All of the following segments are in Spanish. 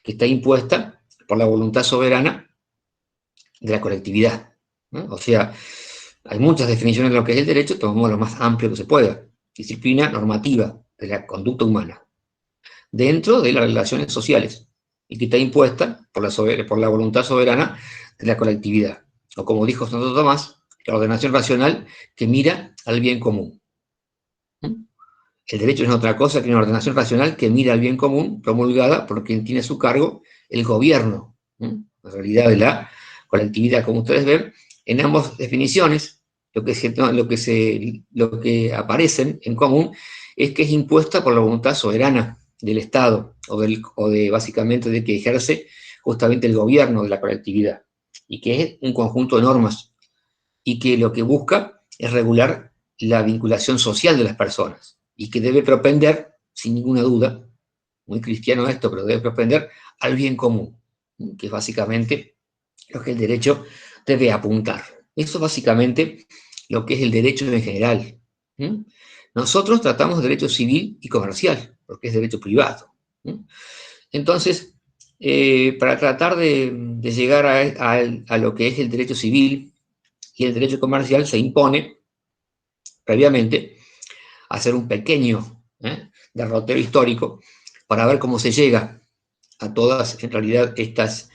que está impuesta por la voluntad soberana de la colectividad, ¿no? O sea, hay muchas definiciones de lo que es el derecho, tomamos lo más amplio que se pueda. Disciplina normativa de la conducta humana, dentro de las relaciones sociales, y que está impuesta por la voluntad soberana de la colectividad. O como dijo Santo Tomás, la ordenación racional que mira al bien común. El derecho no es otra cosa que una ordenación racional que mira al bien común, promulgada por quien tiene a su cargo el gobierno, la realidad de la colectividad, como ustedes ven, en ambas definiciones, lo que aparecen en común es que es impuesta por la voluntad soberana del Estado, básicamente de que ejerce justamente el gobierno de la colectividad, y que es un conjunto de normas, y que lo que busca es regular la vinculación social de las personas, y que debe propender, sin ninguna duda, muy cristiano esto, pero debe propender al bien común, que es básicamente lo que el derecho debe apuntar. Eso es básicamente lo que es el derecho en general. Nosotros tratamos derecho civil y comercial, porque es derecho privado. Entonces, para tratar de llegar a lo que es el derecho civil y el derecho comercial, se impone previamente hacer un pequeño derrotero histórico para ver cómo se llega a todas, en realidad, estas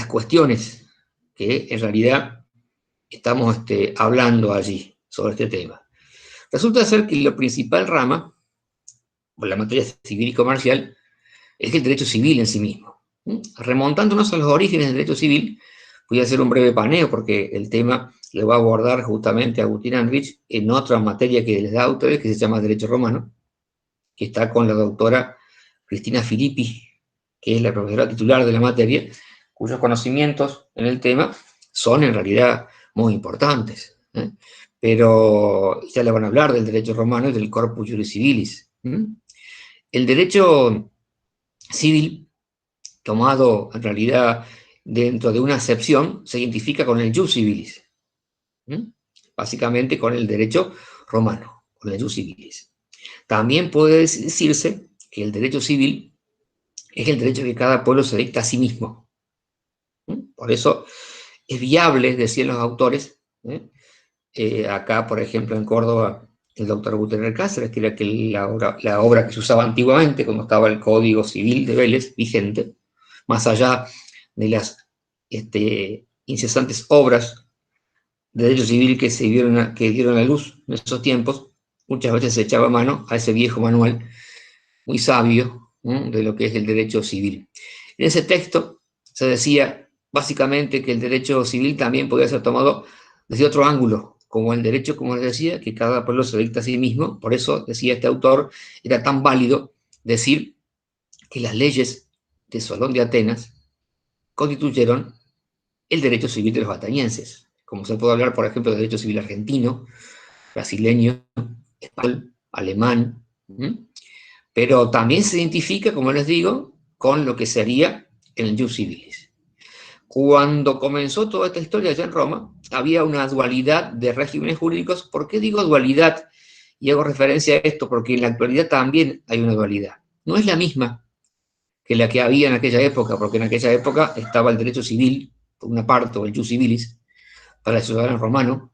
cuestiones que en realidad estamos hablando allí sobre este tema. Resulta ser que la principal rama, por la materia civil y comercial, es el derecho civil en sí mismo. Remontándonos a los orígenes del derecho civil, voy a hacer un breve paneo porque el tema lo va a abordar justamente Agustín Andrich en otra materia que les da a ustedes, que se llama Derecho Romano, que está con la doctora Cristina Filippi, que es la profesora titular de la materia, cuyos conocimientos en el tema son en realidad muy importantes. Pero ya le van a hablar del derecho romano y del corpus juris civilis. El derecho civil, tomado en realidad dentro de una acepción, se identifica con el jus civilis, básicamente con el derecho romano, con el jus civilis. También puede decirse que el derecho civil es el derecho que cada pueblo se dicta a sí mismo. Por eso es viable, decían los autores, acá, por ejemplo, en Córdoba, el doctor Guterres Cáceres, que era la obra que se usaba antiguamente, cuando estaba el Código Civil de Vélez vigente, más allá de las incesantes obras de derecho civil que dieron a luz en esos tiempos, muchas veces se echaba mano a ese viejo manual muy sabio de lo que es el derecho civil. En ese texto se decía básicamente que el derecho civil también podía ser tomado desde otro ángulo, como el derecho, como les decía, que cada pueblo se dicta a sí mismo. Por eso, decía este autor, era tan válido decir que las leyes de Solón de Atenas constituyeron el derecho civil de los atenienses. Como se puede hablar, por ejemplo, de derecho civil argentino, brasileño, español, alemán, pero también se identifica, como les digo, con lo que sería el jus civilis. Cuando comenzó toda esta historia allá en Roma, había una dualidad de regímenes jurídicos. ¿Por qué digo dualidad? Y hago referencia a esto porque en la actualidad también hay una dualidad. No es la misma que la que había en aquella época, porque en aquella época estaba el derecho civil, por una parte, o el jus civilis, para el ciudadano romano,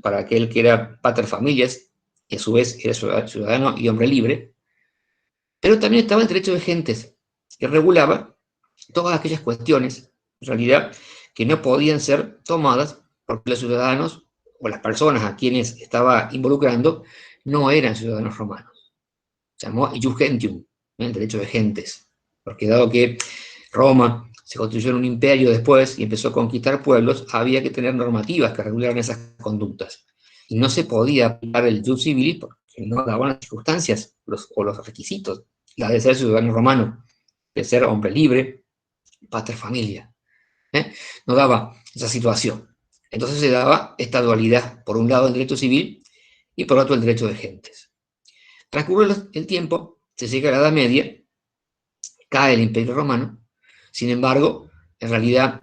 para aquel que era pater familias, y a su vez era ciudadano y hombre libre, pero también estaba el derecho de gentes, que regulaba todas aquellas cuestiones, en realidad, que no podían ser tomadas porque los ciudadanos o las personas a quienes estaba involucrando no eran ciudadanos romanos. Se llamó ius gentium, el derecho de gentes, porque dado que Roma se construyó en un imperio después y empezó a conquistar pueblos, había que tener normativas que regularan esas conductas. Y no se podía aplicar el jus civilis porque no daban las circunstancias o los requisitos, la de ser ciudadano romano, de ser hombre libre, pater familia. No daba esa situación. Entonces se daba esta dualidad, por un lado el derecho civil y por otro el derecho de gentes. Transcurre el tiempo, se llega a la Edad Media, cae el Imperio Romano, sin embargo, en realidad,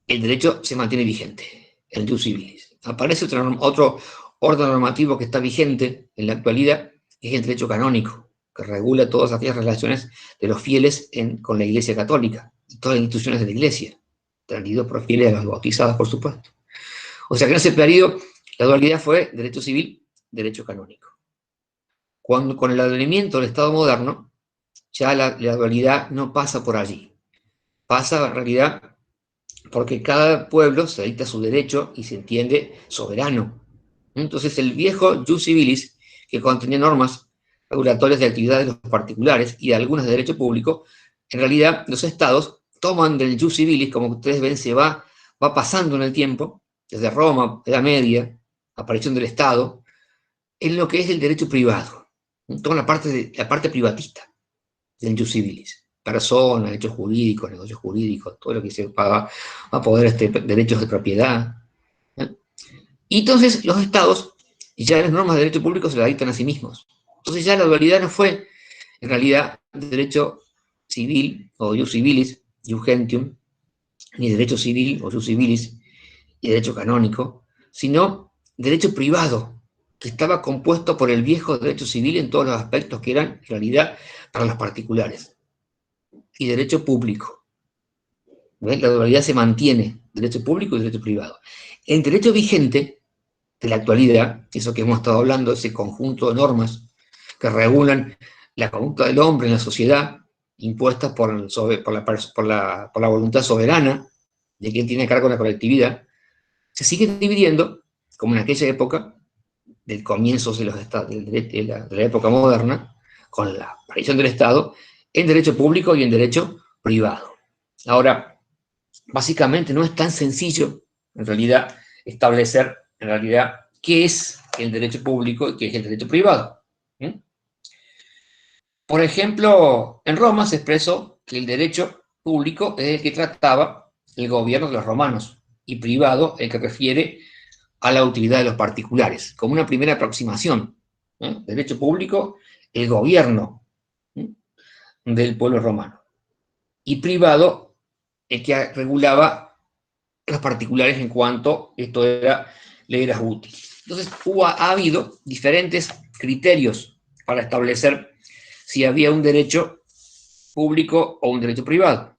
el derecho se mantiene vigente, el jus civilis. Aparece otro orden normativo que está vigente en la actualidad, que es el derecho canónico, que regula todas aquellas relaciones de los fieles con la Iglesia Católica, y todas las instituciones de la Iglesia, traído por fieles a los bautizados, por supuesto. O sea que en ese periodo la dualidad fue derecho civil, derecho canónico. Cuando, con el advenimiento del Estado moderno, ya la dualidad no pasa por allí. Pasa en realidad porque cada pueblo se dicta su derecho y se entiende soberano. Entonces el viejo jus civilis, que contenía normas regulatorias de actividades de los particulares y de algunas de derecho público, en realidad los estados toman del jus civilis, como ustedes ven, se va pasando en el tiempo, desde Roma, Edad Media, aparición del Estado, en lo que es el derecho privado. Toda la parte privatista del jus civilis. Personas, derechos jurídicos, negocios jurídicos, todo lo que se va a poder, derechos de propiedad. Y entonces los estados, ya las normas de derecho público se las dictan a sí mismos. Entonces ya la dualidad no fue, en realidad, derecho civil o jus civilis, jus gentium, ni derecho civil o jus civilis y derecho canónico, sino derecho privado, que estaba compuesto por el viejo derecho civil en todos los aspectos que eran, en realidad, para los particulares, y derecho público. ¿Ves? La dualidad se mantiene, derecho público y derecho privado. El derecho vigente de la actualidad, eso que hemos estado hablando, ese conjunto de normas que regulan la conducta del hombre en la sociedad, impuestas por la voluntad soberana de quien tiene a cargo la colectividad, se sigue dividiendo, como en aquella época, del comienzo de la época moderna, con la aparición del Estado, en derecho público y en derecho privado. Ahora, básicamente no es tan sencillo, en realidad, establecer, en realidad, qué es el derecho público y qué es el derecho privado. Por ejemplo, en Roma se expresó que el derecho público es el que trataba el gobierno de los romanos, y privado el que refiere a la utilidad de los particulares, como una primera aproximación. Derecho público, el gobierno del pueblo romano, y privado el que regulaba los particulares en cuanto esto le era útil. Entonces ha habido diferentes criterios para establecer si había un derecho público o un derecho privado.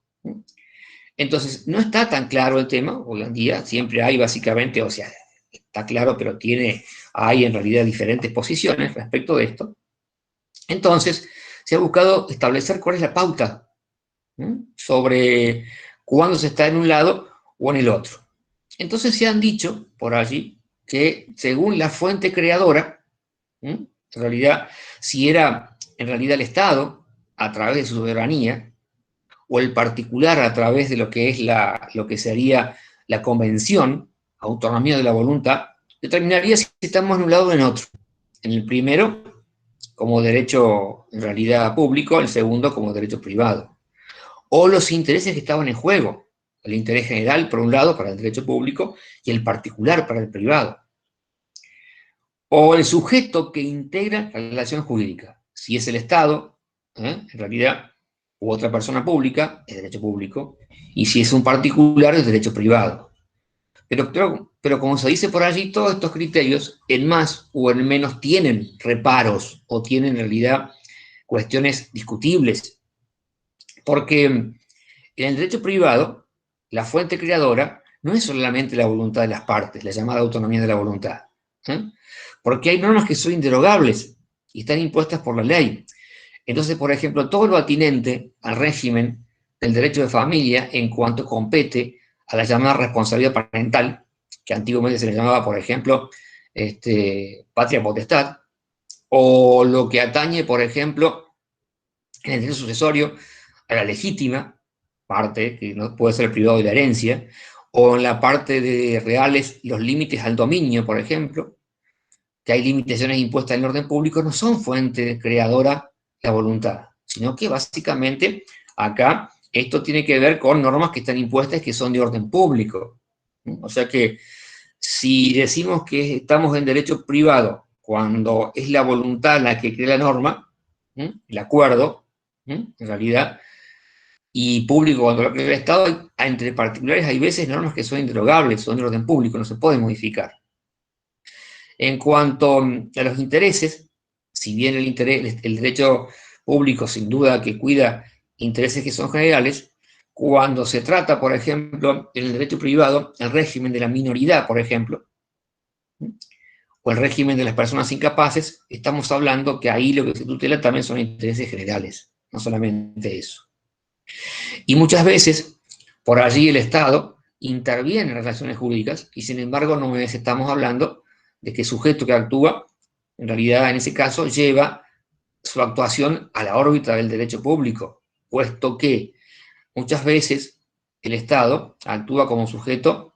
Entonces no está tan claro el tema, hoy en día siempre hay básicamente, o sea, está claro, pero hay en realidad diferentes posiciones respecto de esto. Entonces se ha buscado establecer cuál es la pauta sobre cuándo se está en un lado o en el otro. Entonces se han dicho por allí que según la fuente creadora, en realidad, si era en realidad el Estado, a través de su soberanía, o el particular a través de lo que es lo que sería la convención, autonomía de la voluntad, determinaría si estamos en un lado o en otro. En el primero, como derecho en realidad público, el segundo como derecho privado. O los intereses que estaban en juego, el interés general, por un lado, para el derecho público, y el particular para el privado. O el sujeto que integra la relación jurídica. Si es el Estado, en realidad, u otra persona pública, es derecho público, y si es un particular, es derecho privado. Pero como se dice por allí, todos estos criterios, en más o en menos, tienen reparos, o tienen en realidad cuestiones discutibles. Porque en el derecho privado, la fuente creadora no es solamente la voluntad de las partes, la llamada autonomía de la voluntad. Porque hay normas que son inderogables y están impuestas por la ley. Entonces, por ejemplo, todo lo atinente al régimen del derecho de familia en cuanto compete a la llamada responsabilidad parental, que antiguamente se le llamaba, por ejemplo, patria potestad, o lo que atañe, por ejemplo, en el derecho sucesorio, a la legítima parte, que no puede ser el privado de la herencia, o en la parte de reales, los límites al dominio, por ejemplo, que hay limitaciones impuestas en el orden público, no son fuente creadora la voluntad, sino que básicamente acá esto tiene que ver con normas que están impuestas que son de orden público. O sea que si decimos que estamos en derecho privado cuando es la voluntad la que crea la norma, el acuerdo, en realidad, y público cuando lo crea el Estado, entre particulares hay veces normas que son inderogables, son de orden público, no se pueden modificar. En cuanto a los intereses, si bien el derecho público sin duda que cuida intereses que son generales, cuando se trata, por ejemplo, en el derecho privado, el régimen de la minoridad, por ejemplo, o el régimen de las personas incapaces, estamos hablando que ahí lo que se tutela también son intereses generales, no solamente eso. Y muchas veces, por allí el Estado interviene en relaciones jurídicas y sin embargo no estamos hablando de que el sujeto que actúa, en realidad en ese caso, lleva su actuación a la órbita del derecho público, puesto que muchas veces el Estado actúa como sujeto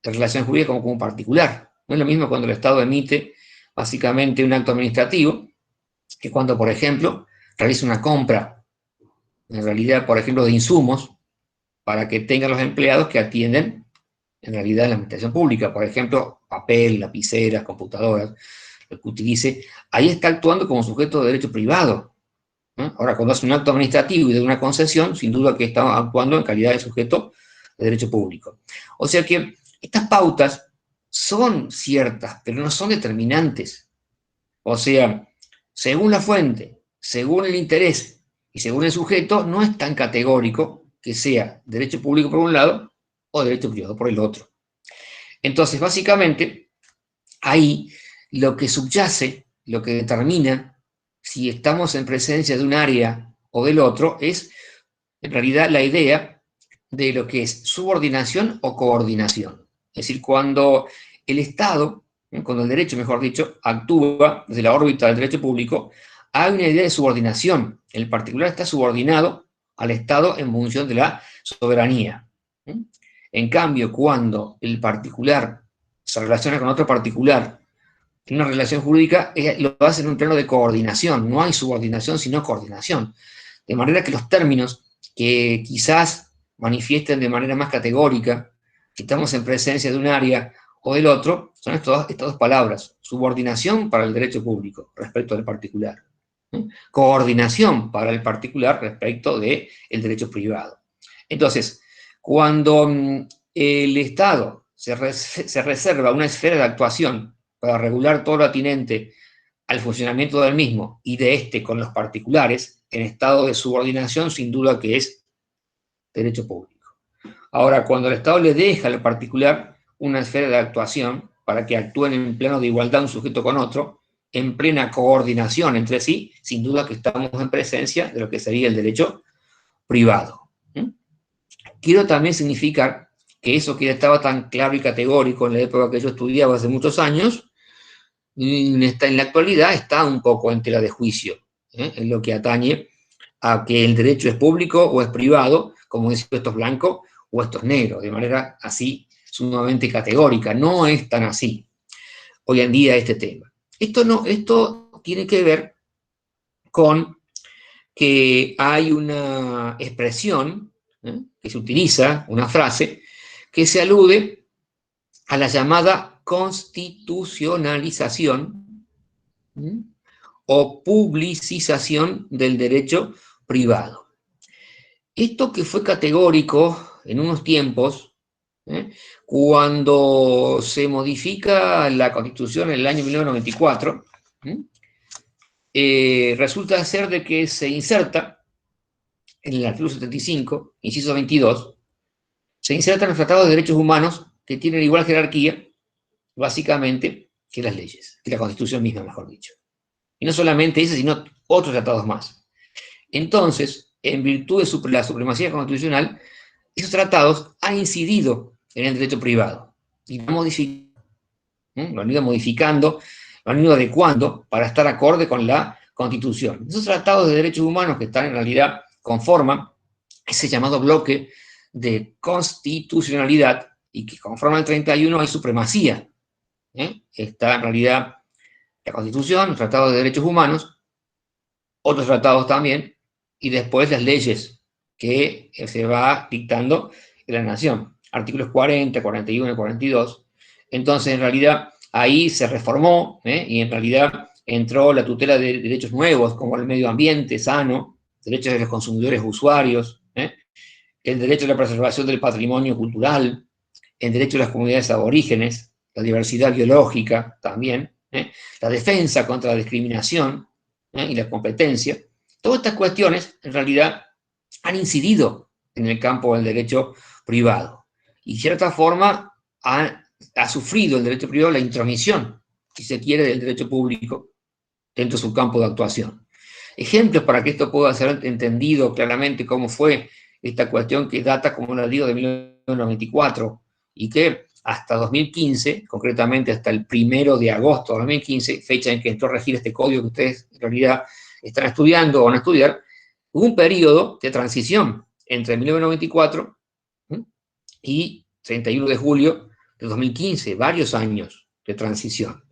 de relaciones jurídicas como particular. No es lo mismo cuando el Estado emite básicamente un acto administrativo que cuando, por ejemplo, realiza una compra, en realidad, por ejemplo, de insumos para que tengan los empleados que atienden en realidad en la administración pública, por ejemplo, papel, lapiceras, computadoras, lo que utilice, ahí está actuando como sujeto de derecho privado. ¿No? Ahora, cuando hace un acto administrativo y de una concesión, sin duda que está actuando en calidad de sujeto de derecho público. O sea que estas pautas son ciertas, pero no son determinantes. O sea, según la fuente, según el interés y según el sujeto, no es tan categórico que sea derecho público por un lado o derecho privado por el otro. Entonces, básicamente, ahí lo que subyace, lo que determina si estamos en presencia de un área o del otro, es en realidad la idea de lo que es subordinación o coordinación. Es decir, cuando el Estado, cuando el derecho, mejor dicho, actúa desde la órbita del derecho público, hay una idea de subordinación. El particular está subordinado al Estado en función de la soberanía. En cambio, cuando el particular se relaciona con otro particular en una relación jurídica, lo hace en un plano de coordinación. No hay subordinación, sino coordinación. De manera que los términos que quizás manifiesten de manera más categórica que estamos en presencia de un área o del otro, son estas dos palabras: subordinación para el derecho público respecto del particular, coordinación para el particular respecto del derecho privado. Entonces, cuando el Estado se reserva una esfera de actuación para regular todo lo atinente al funcionamiento del mismo y de este con los particulares, en estado de subordinación, sin duda que es derecho público. Ahora, cuando el Estado le deja al particular una esfera de actuación para que actúen en plano de igualdad un sujeto con otro, en plena coordinación entre sí, sin duda que estamos en presencia de lo que sería el derecho privado. Quiero también significar que eso que ya estaba tan claro y categórico en la época que yo estudiaba hace muchos años, en la actualidad está un poco en tela de juicio, en lo que atañe a que el derecho es público o es privado, como decir esto es blanco o esto es negro, de manera así sumamente categórica. No es tan así hoy en día este tema. Esto tiene que ver con que hay una expresión que se utiliza, una frase, que se alude a la llamada constitucionalización o publicización del derecho privado. Esto que fue categórico en unos tiempos, cuando se modifica la Constitución en el año 1994, resulta ser de que se inserta en el artículo 75, inciso 22, se insertan los tratados de derechos humanos que tienen igual jerarquía, básicamente, que las leyes, que la Constitución misma, mejor dicho. Y no solamente ese, sino otros tratados más. Entonces, en virtud de la supremacía constitucional, esos tratados han incidido en el derecho privado y lo han ido modificando, lo han ido adecuando para estar acorde con la Constitución. Esos tratados de derechos humanos que están en realidad conforman ese llamado bloque de constitucionalidad y que conforman el 31 hay supremacía. Está en realidad la Constitución, los tratados de derechos humanos, otros tratados también, y después las leyes que se va dictando en la nación. Artículos 40, 41 y 42. Entonces, en realidad, ahí se reformó, y en realidad entró la tutela de derechos nuevos, como el medio ambiente sano, derechos de los consumidores usuarios, el derecho a la preservación del patrimonio cultural, el derecho de las comunidades aborígenes, la diversidad biológica también, la defensa contra la discriminación, y la competencia, todas estas cuestiones, en realidad, han incidido en el campo del derecho privado. Y de cierta forma ha sufrido el derecho privado la intromisión, si se quiere, del derecho público dentro de su campo de actuación. Ejemplos para que esto pueda ser entendido claramente cómo fue esta cuestión que data, como les digo, de 1994 y que hasta 2015, concretamente hasta el 1 de agosto de 2015, fecha en que entró a regir este código que ustedes en realidad están estudiando o van a estudiar, hubo un periodo de transición entre 1994 y 31 de julio de 2015, varios años de transición,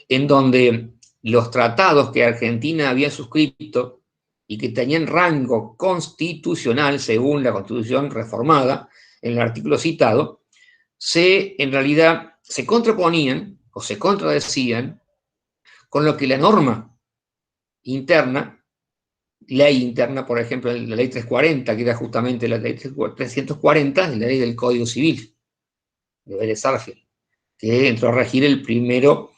en donde los tratados que Argentina había suscrito y que tenían rango constitucional según la Constitución reformada, en el artículo citado, en realidad se contraponían o se contradecían con lo que la norma interna, ley interna, por ejemplo, la ley 340, que era justamente la ley 340, la ley del Código Civil de Vélez Sarsfield, que entró a regir el 1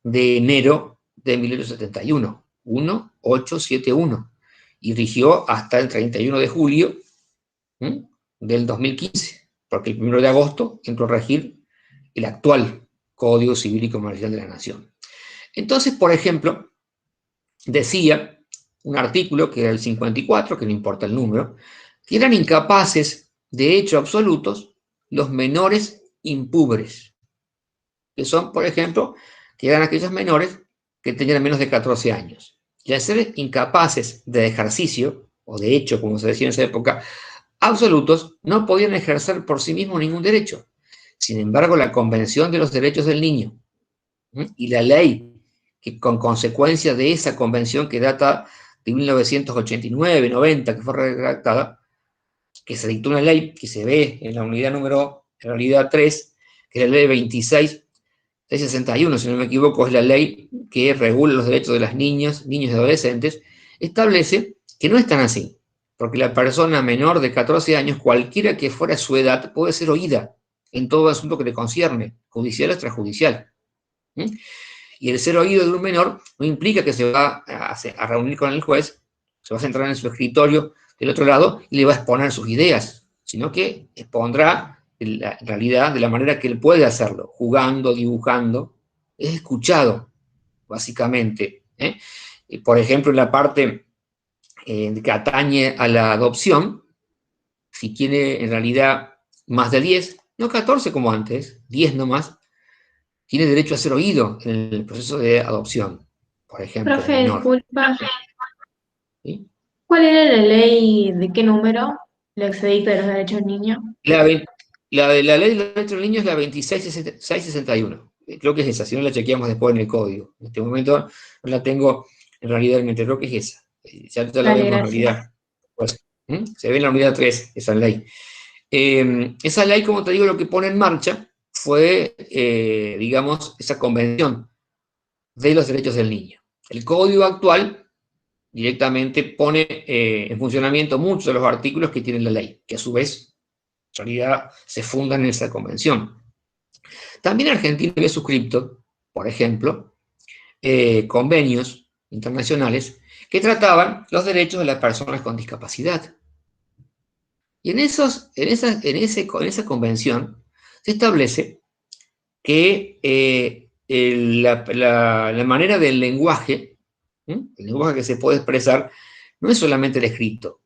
de enero de 1871, 1871, y rigió hasta el 31 de julio del 2015, porque el 1 de agosto entró a regir el actual Código Civil y Comercial de la Nación. Entonces, por ejemplo, decía un artículo que era el 54, que no importa el número, que eran incapaces de hecho absolutos los menores impúberes, que son, por ejemplo, que eran aquellos menores que tenían menos de 14 años. Y al ser incapaces de ejercicio, o de hecho, como se decía en esa época, absolutos, no podían ejercer por sí mismos ningún derecho. Sin embargo, la Convención de los Derechos del Niño y la ley que con consecuencia de esa convención que data de 1989-90, que fue redactada, que se dictó una ley que se ve en la unidad número, en realidad 3, que es la ley 2661, si no me equivoco, es la ley que regula los derechos de las niñas, niños y adolescentes, establece que no es tan así, porque la persona menor de 14 años, cualquiera que fuera su edad, puede ser oída en todo asunto que le concierne, judicial o extrajudicial. Y el ser oído de un menor no implica que se va a reunir con el juez, se va a sentar en su escritorio del otro lado y le va a exponer sus ideas, sino que expondrá en realidad de la manera que él puede hacerlo, jugando, dibujando, es escuchado, básicamente. Por ejemplo, en la parte que atañe a la adopción, si tiene en realidad más de 10, no 14 como antes, 10 nomás, tiene derecho a ser oído en el proceso de adopción, por ejemplo, el Profe, menor. disculpa, ¿Sí? ¿cuál era la ley de qué número? La expedicto de los derechos del niño. La, la ley de los derechos del niño es la 2661. Creo que es esa, si no la chequeamos después en el código. En este momento no la tengo en realidad en mente, creo que es esa. Ya la Dale, vemos en gracias. realidad. Pues, se ve en la unidad 3, esa ley. Esa ley, como te digo, lo que pone en marcha fue, digamos, esa convención de los derechos del niño. El código actual directamente pone en funcionamiento muchos de los artículos que tiene la ley, que a su vez, en realidad, se fundan en esa convención. También Argentina había suscrito, por ejemplo, convenios internacionales que trataban los derechos de las personas con discapacidad. Y en esa convención se establece que la manera del lenguaje, el lenguaje que se puede expresar, no es solamente el escrito,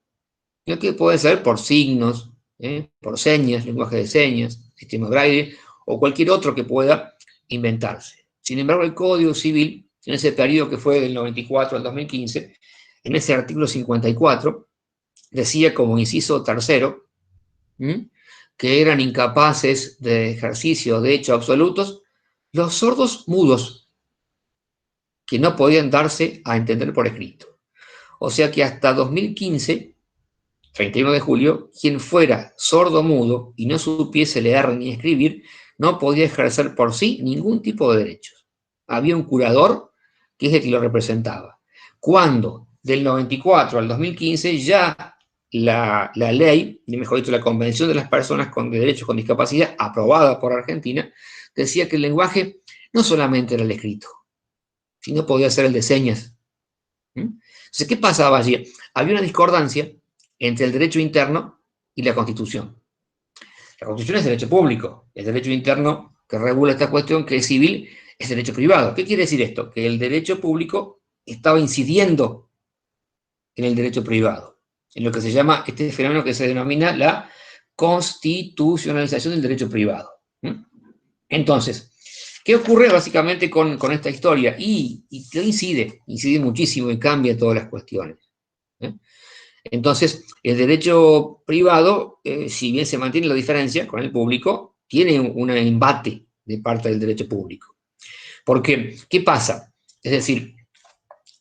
sino que puede ser por signos, por señas, lenguaje de señas, sistema braille o cualquier otro que pueda inventarse. Sin embargo, el Código Civil, en ese periodo que fue del 94 al 2015, en ese artículo 54, decía como inciso tercero, que eran incapaces de ejercicio de hecho absolutos los sordos mudos, que no podían darse a entender por escrito. O sea que hasta 2015, 31 de julio, quien fuera sordo mudo y no supiese leer ni escribir, no podía ejercer por sí ningún tipo de derechos. Había un curador que es el que lo representaba. Cuando del 94 al 2015 ya la ley, y mejor dicho, la Convención de las Personas con Derechos con Discapacidad, aprobada por Argentina, decía que el lenguaje no solamente era el escrito, sino podía ser el de señas, Entonces, ¿qué pasaba allí? Había una discordancia entre el derecho interno y la Constitución. La Constitución es derecho público, el derecho interno que regula esta cuestión, que es civil, es derecho privado. ¿Qué quiere decir esto? Que el derecho público estaba incidiendo en el derecho privado, en lo que se llama este fenómeno que se denomina la constitucionalización del derecho privado. Entonces, ¿qué ocurre básicamente con esta historia? Y que incide muchísimo y cambia todas las cuestiones. Entonces, el derecho privado, si bien se mantiene la diferencia con el público, tiene un embate de parte del derecho público. Porque, ¿qué pasa? Es decir,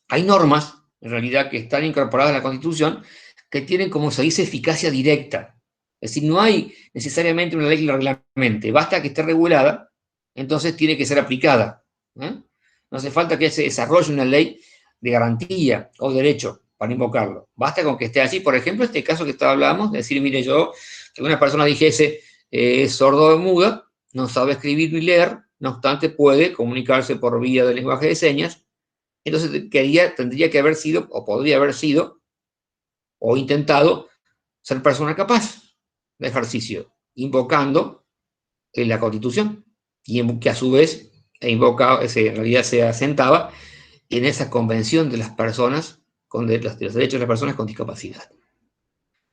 hay normas, en realidad, que están incorporadas a la Constitución, que tienen, como se dice, eficacia directa. Es decir, no hay necesariamente una ley que la reglamente, basta que esté regulada, entonces tiene que ser aplicada. No hace falta que se desarrolle una ley de garantía o derecho para invocarlo. Basta con que esté allí. Por ejemplo, este caso que hablábamos, de decir, mire, que una persona dijese, es sordo o muda, no sabe escribir ni leer, no obstante puede comunicarse por vía del lenguaje de señas, entonces tendría que haber sido, o podría haber sido, o intentado, ser persona capaz de ejercicio, invocando la Constitución, y que a su vez en realidad se asentaba en esa convención de las personas, de los derechos de las personas con discapacidad.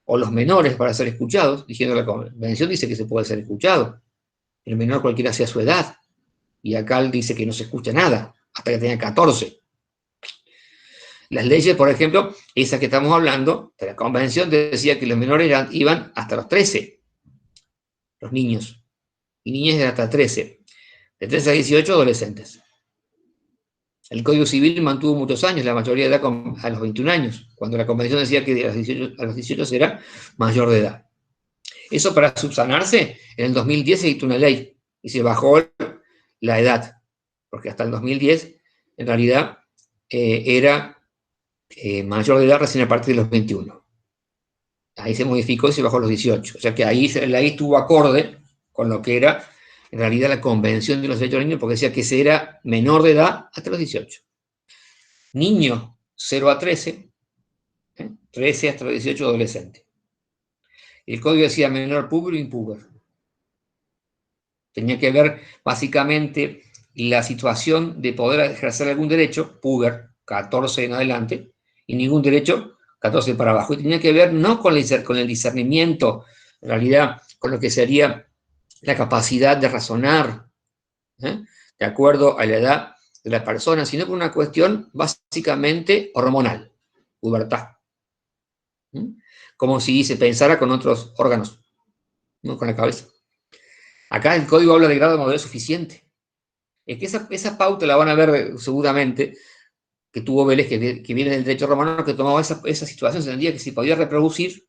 O los menores para ser escuchados, diciendo la convención dice que se puede ser escuchado, el menor cualquiera sea su edad, y acá dice que no se escucha nada, hasta que tenga 14. Las leyes, por ejemplo, esa que estamos hablando, de la convención decía que los menores iban hasta los 13, los niños, y niñas de hasta 13, de 13 a 18 adolescentes. El Código Civil mantuvo muchos años, la mayoría de edad a los 21 años, cuando la convención decía que a los 18 era mayor de edad. Eso, para subsanarse, en el 2010 se dictó una ley y se bajó la edad, porque hasta el 2010 en realidad era mayor de edad recién a partir de los 21. Ahí se modificó y se bajó a los 18. O sea que ahí la ley estuvo acorde con lo que era en realidad la Convención de los Derechos del Niño, porque decía que se era menor de edad hasta los 18. Niño 0 a 13, 13 hasta los 18 adolescente. El código decía menor puber o impuber. Tenía que ver básicamente la situación de poder ejercer algún derecho, puber, 14 en adelante, y ningún derecho, 14 para abajo. Y tenía que ver no con el discernimiento, en realidad con lo que sería la capacidad de razonar, de acuerdo a la edad de la persona, sino con una cuestión básicamente hormonal, pubertad. Como si se pensara con otros órganos, no con la cabeza. Acá el código habla de grado de madurez suficiente. Es que esa pauta la van a ver seguramente, que tuvo Vélez, que viene del derecho romano, que tomaba esa situación, se entendía que si podía reproducir,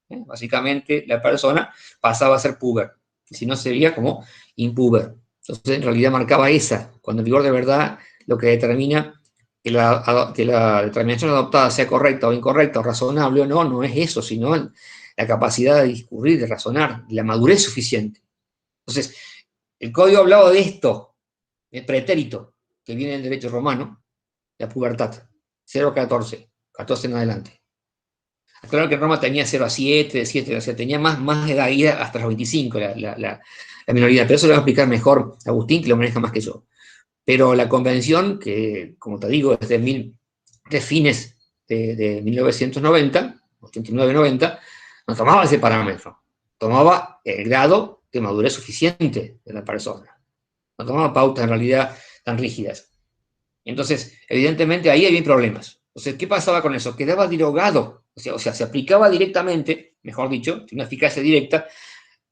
básicamente la persona pasaba a ser puber, si no sería como impuber. Entonces en realidad marcaba esa, cuando el rigor de verdad lo que determina que la determinación adoptada sea correcta o incorrecta, o razonable o no, no es eso, sino la capacidad de discurrir, de razonar, la madurez suficiente. Entonces, el código hablaba de esto, el pretérito, que viene del derecho romano, la pubertad, 0 a 14, 14 en adelante. Claro que Roma tenía 0 a 7, 7, o sea, tenía más edad, hasta los 25 la minoría, pero eso lo va a explicar mejor Agustín, que lo maneja más que yo. Pero la convención, que como te digo, es de fines de 1990, 89-90, no tomaba ese parámetro, tomaba el grado de madurez suficiente de la persona, no tomaba pautas en realidad tan rígidas. Entonces, evidentemente ahí había problemas. Entonces, ¿qué pasaba con eso? Quedaba derogado, o sea, se aplicaba directamente, mejor dicho, una eficacia directa,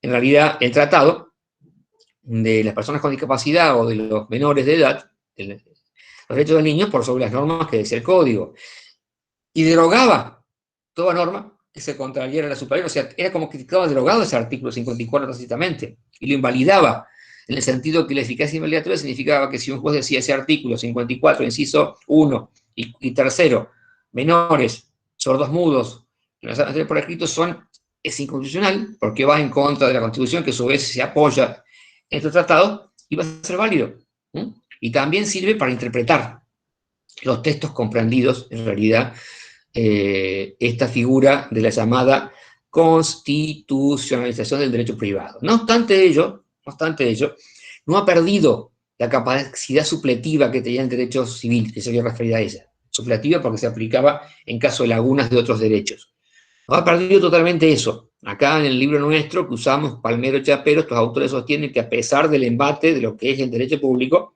en realidad el tratado de las personas con discapacidad o de los menores de edad, los derechos del niño, por sobre las normas que decía el código. Y derogaba toda norma que se contrariera a la superior, o sea, era como que estaba derogado ese artículo 54 tácitamente, y lo invalidaba, en el sentido que la eficacia invalidatoria significaba que si un juez decía ese artículo 54, inciso 1 y tercero, menores, sordos mudos, que no saben hacer por escrito, es inconstitucional, porque va en contra de la Constitución, que a su vez se apoya en este tratado, y va a ser válido. Y también sirve para interpretar. los textos comprendidos, en realidad, esta figura de la llamada constitucionalización del derecho privado. No obstante ello, no ha perdido la capacidad supletiva que tenía el derecho civil, que se había referido a ella. Supletiva porque se aplicaba en caso de lagunas de otros derechos. No ha perdido totalmente eso. Acá en el libro nuestro que usamos, Palmero y Chapero, estos autores sostienen que a pesar del embate de lo que es el derecho público,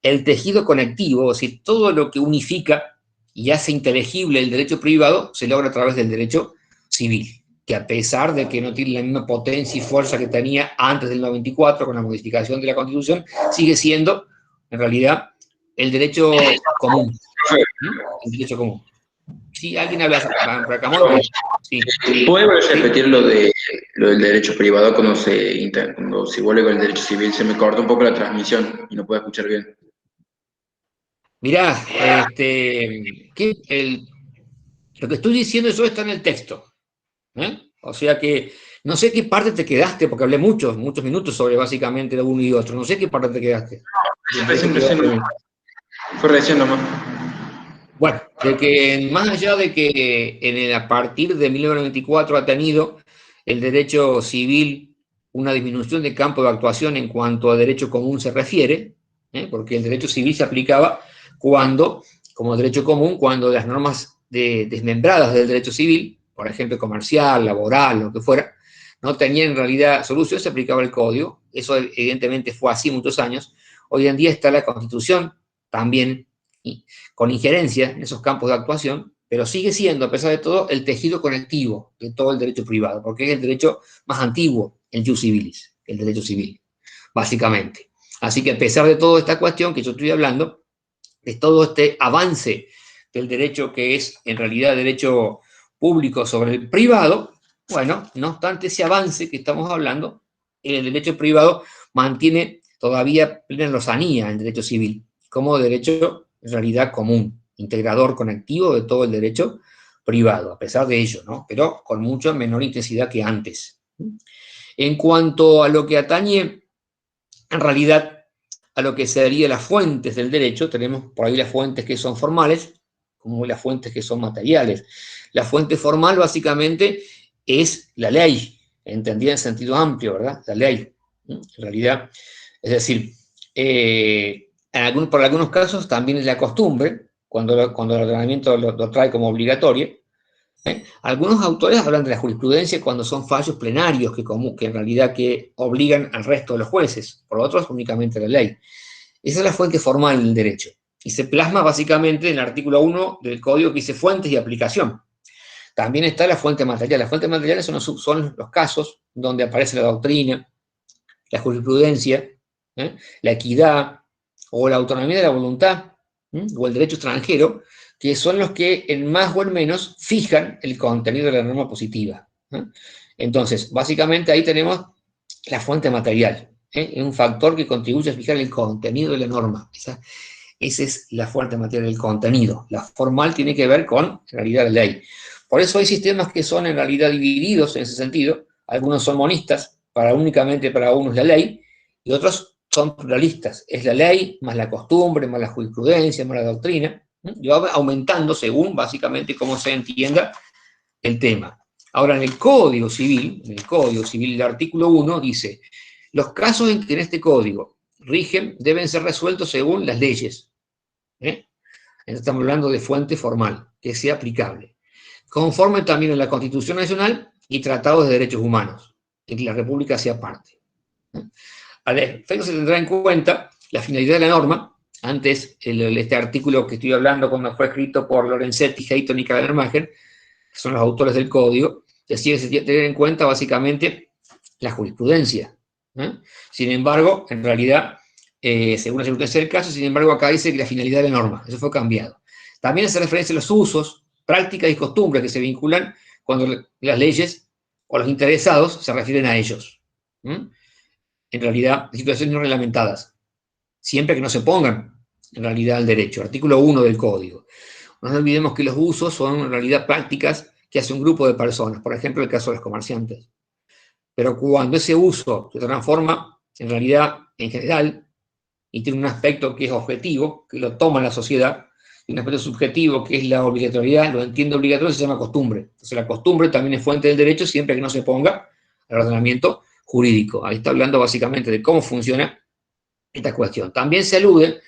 el tejido conectivo, es decir, todo lo que unifica y hace inteligible el derecho privado, se logra a través del derecho civil, que a pesar de que no tiene la misma potencia y fuerza que tenía antes del 94 con la modificación de la Constitución, sigue siendo, en realidad, el derecho común. El derecho común. Sí, alguien habla para acá, sí. ¿Puedes repetir lo del derecho privado cuando se vuelve con el derecho civil? Se me corta un poco la transmisión y no puedo escuchar bien. Mirá, lo que estoy diciendo yo está en el texto. O sea que no sé qué parte te quedaste, porque hablé muchos minutos sobre básicamente lo uno y otro. No sé qué parte te quedaste. Fue recién nomás. Bueno, de que más allá de que a partir de 1994 ha tenido el derecho civil una disminución de campo de actuación en cuanto a derecho común se refiere, porque el derecho civil se aplicaba como derecho común, cuando las normas desmembradas del derecho civil, por ejemplo comercial, laboral, lo que fuera, no tenían en realidad solución, se aplicaba el código. Eso evidentemente fue así muchos años. Hoy en día está la Constitución también con injerencia en esos campos de actuación, pero sigue siendo, a pesar de todo, el tejido conectivo de todo el derecho privado, porque es el derecho más antiguo, el jus civilis, el derecho civil, básicamente. Así que a pesar de toda esta cuestión que yo estoy hablando, de todo este avance del derecho que es en realidad derecho público sobre el privado, bueno, no obstante ese avance que estamos hablando, el derecho privado mantiene todavía plena lozanía el derecho civil, como derecho en realidad común, integrador, conectivo de todo el derecho privado, a pesar de ello, ¿no? Pero con mucha menor intensidad que antes. En cuanto a lo que atañe, en realidad, a lo que serían las fuentes del derecho, tenemos por ahí las fuentes que son formales, como las fuentes que son materiales. La fuente formal, básicamente, es la ley, entendida en sentido amplio, ¿verdad? La ley, en realidad. Es decir, por algunos casos también es la costumbre, cuando el ordenamiento lo trae como obligatorio. Algunos autores hablan de la jurisprudencia cuando son fallos plenarios que en realidad que obligan al resto de los jueces, por otros únicamente la ley. Esa es la fuente formal del derecho y se plasma básicamente en el artículo 1 del Código que dice fuentes y aplicación. También está la fuente material. Las fuentes materiales son los casos donde aparece la doctrina, la jurisprudencia, la equidad o la autonomía de la voluntad o el derecho extranjero, que son los que en más o en menos fijan el contenido de la norma positiva. Entonces, básicamente ahí tenemos la fuente material. Es un factor que contribuye a fijar el contenido de la norma. Esa es la fuente material del contenido. La formal tiene que ver con, en realidad, la ley. Por eso hay sistemas que son en realidad divididos en ese sentido. Algunos son monistas, únicamente para uno es la ley, y otros son pluralistas. Es la ley, más la costumbre, más la jurisprudencia, más la doctrina, y va aumentando según básicamente cómo se entienda el tema. Ahora, en el Código Civil, el artículo 1 dice, los casos en que en este código rigen deben ser resueltos según las leyes. Estamos hablando de fuente formal, que sea aplicable. Conforme también en la Constitución Nacional y tratados de derechos humanos, en que la República sea parte. Al efecto se tendrá en cuenta la finalidad de la norma. Antes, este artículo que estoy hablando, cuando fue escrito por Lorenzetti, Hayton y Kallermacher, que son los autores del código, decía que se tiene que tener en cuenta básicamente la jurisprudencia. Sin embargo, en realidad, según la circunstancia del caso, sin embargo, acá dice que la finalidad de la norma, eso fue cambiado. También hace referencia a los usos, prácticas y costumbres que se vinculan cuando las leyes o los interesados se refieren a ellos. En realidad, situaciones no reglamentadas, siempre que no se pongan en realidad al derecho. Artículo 1 del Código. No nos olvidemos que los usos son en realidad prácticas que hace un grupo de personas, por ejemplo, el caso de los comerciantes. Pero cuando ese uso se transforma en realidad en general y tiene un aspecto que es objetivo, que lo toma la sociedad, y un aspecto subjetivo que es la obligatoriedad, lo entiende obligatorio, se llama costumbre. Entonces la costumbre también es fuente del derecho siempre que no se ponga al ordenamiento jurídico. Ahí está hablando básicamente de cómo funciona esta cuestión. También se alude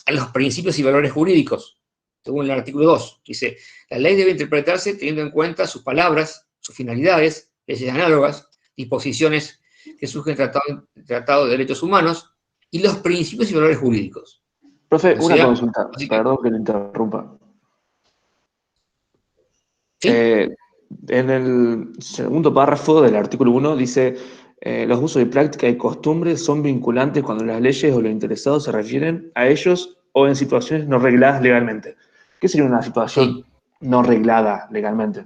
a los principios y valores jurídicos, según el artículo 2. Dice, la ley debe interpretarse teniendo en cuenta sus palabras, sus finalidades, leyes análogas, disposiciones que surgen del tratado de Derechos Humanos y los principios y valores jurídicos. Profe, O una sea, consulta, así que, perdón que le interrumpa. ¿sí? En el segundo párrafo del artículo 1 dice, los usos de práctica y costumbres son vinculantes cuando las leyes o los interesados se refieren a ellos o en situaciones no regladas legalmente. ¿Qué sería una situación Sí. no reglada legalmente?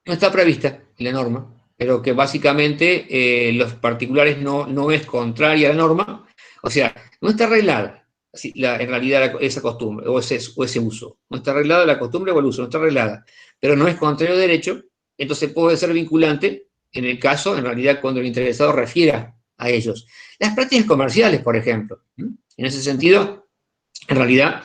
No está prevista en la norma, pero que básicamente los particulares no es contraria a la norma, o sea, no está arreglada en realidad esa costumbre o ese uso. No está arreglada la costumbre o el uso, no está arreglada, pero no es contrario al derecho, entonces puede ser vinculante en el caso, en realidad, cuando el interesado refiera a ellos. Las prácticas comerciales, por ejemplo, en ese sentido, en realidad,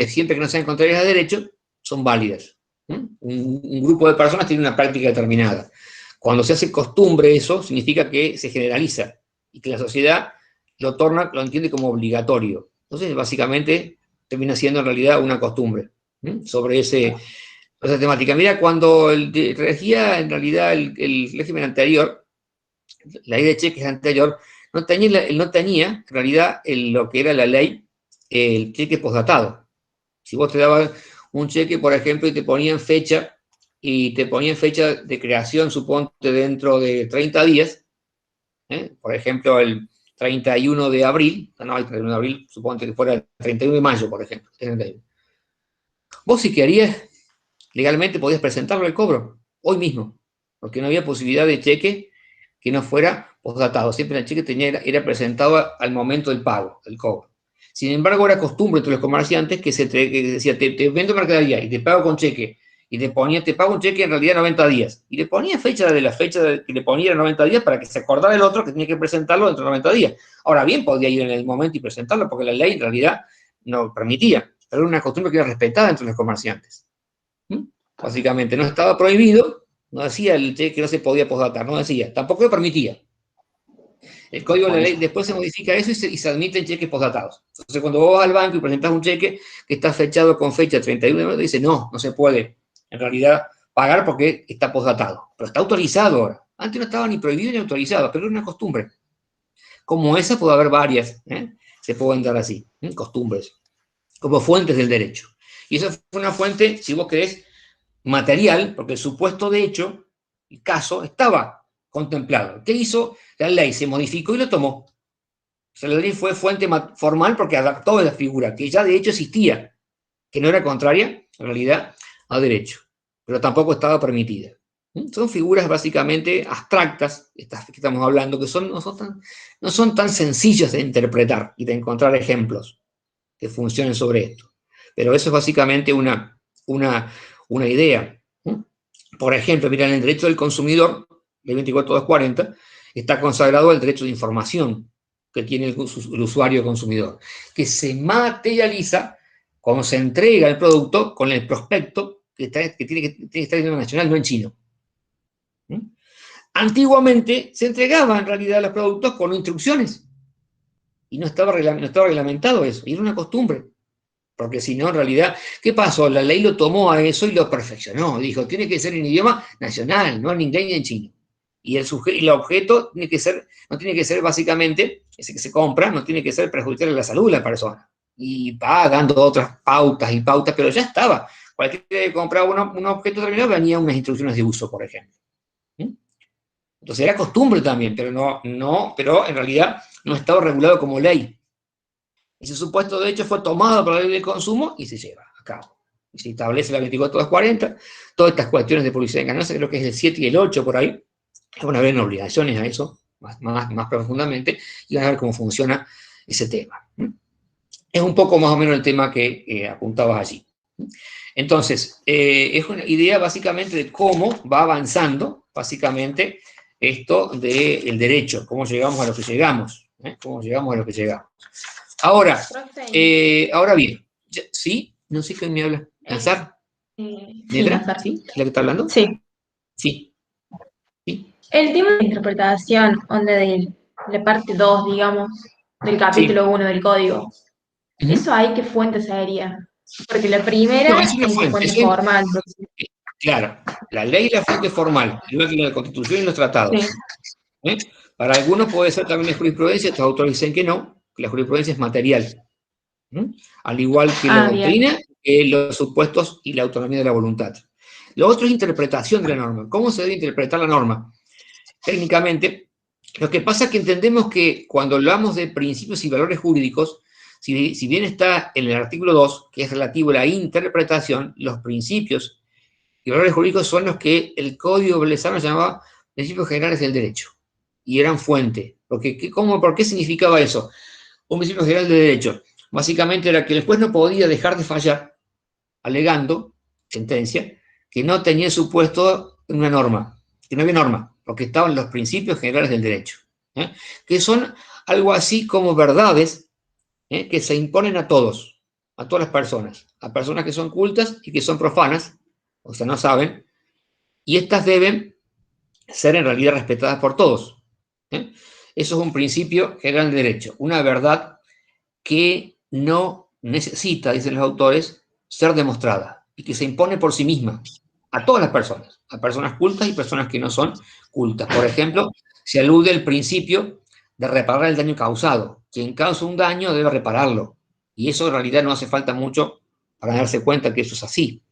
siempre que no sean contrarias al derecho, son válidas. Un grupo de personas tiene una práctica determinada. Cuando se hace costumbre eso, significa que se generaliza y que la sociedad lo entiende como obligatorio. Entonces, básicamente, termina siendo en realidad una costumbre sobre esa temática. Mira, cuando regía en realidad el régimen anterior, la ley de cheques anterior, no tenía en realidad lo que era la ley, el cheque postdatado. Si vos te dabas un cheque, por ejemplo, y te ponían fecha de creación, suponte, dentro de 30 días, por ejemplo, el 31 de abril, no, el 31 de abril, suponte que fuera el 31 de mayo, por ejemplo, 31. Vos si querías, legalmente podías presentarlo al cobro, hoy mismo, porque no había posibilidad de cheque que no fuera postdatado. Siempre el cheque era presentado al momento del pago, del cobro. Sin embargo, era costumbre entre los comerciantes que decía, te vendo mercadería y te pago con cheque. Y te pago un cheque en realidad 90 días. Y le ponía fecha que le ponía 90 días para que se acordara el otro que tenía que presentarlo dentro de 90 días. Ahora bien, podía ir en el momento y presentarlo porque la ley en realidad no permitía. Pero era una costumbre que era respetada entre los comerciantes. Básicamente, no estaba prohibido, no decía el cheque que no se podía postdatar, no decía, tampoco lo permitía. El código de la ley después se modifica eso y se admiten cheques postdatados. Entonces, cuando vos vas al banco y presentás un cheque que está fechado con fecha 31 de mayo, dice, no se puede, en realidad, pagar porque está postdatado. Pero está autorizado ahora. Antes no estaba ni prohibido ni autorizado, pero era una costumbre. Como esa puede haber varias, se pueden dar así, costumbres, como fuentes del derecho. Y esa fue una fuente, si vos querés, material, porque el supuesto de hecho, el caso, estaba contemplado. ¿Qué hizo? La ley se modificó y lo tomó. O sea, la ley fue fuente formal porque adaptó la figura, que ya de hecho existía, que no era contraria, en realidad, a derecho, pero tampoco estaba permitida. Son figuras básicamente abstractas, estas que estamos hablando, que no son tan sencillas de interpretar y de encontrar ejemplos que funcionen sobre esto. Pero eso es básicamente una idea. Por ejemplo, mira, en el derecho del consumidor, el 24240, está consagrado el derecho de información que tiene el usuario consumidor, que se materializa cuando se entrega el producto con el prospecto que tiene que estar en idioma nacional, no en chino. Antiguamente se entregaban en realidad los productos con instrucciones y no estaba reglamentado eso, y era una costumbre. Porque si no, en realidad, ¿qué pasó? La ley lo tomó a eso y lo perfeccionó. Dijo, tiene que ser en idioma nacional, no en inglés ni en chino. Y el objeto no tiene que ser básicamente, ese que se compra, no tiene que ser perjudicial a la salud de la persona. Y va dando otras pautas, pero ya estaba. Cualquiera que compraba un objeto determinado venía unas instrucciones de uso, por ejemplo. Entonces era costumbre también, pero en realidad no estaba regulado como ley. Ese supuesto de hecho fue tomado por la ley del consumo y se lleva a cabo. Y se establece la 24240, todas estas cuestiones de publicidad engañosa, creo que es el 7 y el 8 por ahí, van a haber obligaciones a eso, más profundamente, y van a ver cómo funciona ese tema. Es un poco más o menos el tema que apuntabas allí. Entonces, es una idea básicamente de cómo va avanzando, básicamente, esto del derecho, cómo llegamos a lo que llegamos, Ahora, ahora bien, ¿sí? No sé quién me habla. ¿Nazar? Sí, ¿Netra? Nazar. ¿Sí? ¿Es la que está hablando? Sí. Sí. Sí. El tema de interpretación, onda de la parte 2, digamos, del Sí. capítulo 1 del código, Ujú. ¿eso hay qué fuente sería? Porque la No, primera es una es la fuente. fuente formal. Claro, la ley es la fuente formal, igual que la Constitución y los tratados. Sí. ¿Eh? Para algunos puede ser también la jurisprudencia, estos autores dicen que no, que la jurisprudencia es material. Al igual que la Ah, bien. doctrina, los supuestos y la autonomía de la voluntad. Lo otro es interpretación de la norma. ¿Cómo se debe interpretar la norma? Técnicamente, lo que pasa es que entendemos que cuando hablamos de principios y valores jurídicos, si bien está en el artículo 2, que es relativo a la interpretación, los principios y valores jurídicos son los que el Código Blesano llamaba principios generales del derecho, y eran fuente. Porque, ¿por qué significaba eso? Un principio general del derecho. Básicamente era que el juez no podía dejar de fallar, alegando, sentencia, que no tenía supuesto una norma, que no había norma, porque estaban los principios generales del derecho, ¿eh? Que son algo así como verdades, que se imponen a todos, a todas las personas, a personas que son cultas y que son profanas, o sea, no saben, y estas deben ser en realidad respetadas por todos. ¿Eh? Eso es un principio general del derecho, una verdad que no necesita, dicen los autores, ser demostrada y que se impone por sí misma a todas las personas, a personas cultas y personas que no son cultas. Por ejemplo, se alude al principio de reparar el daño causado. Quien causa un daño debe repararlo. Y eso en realidad no hace falta mucho para darse cuenta que eso es así.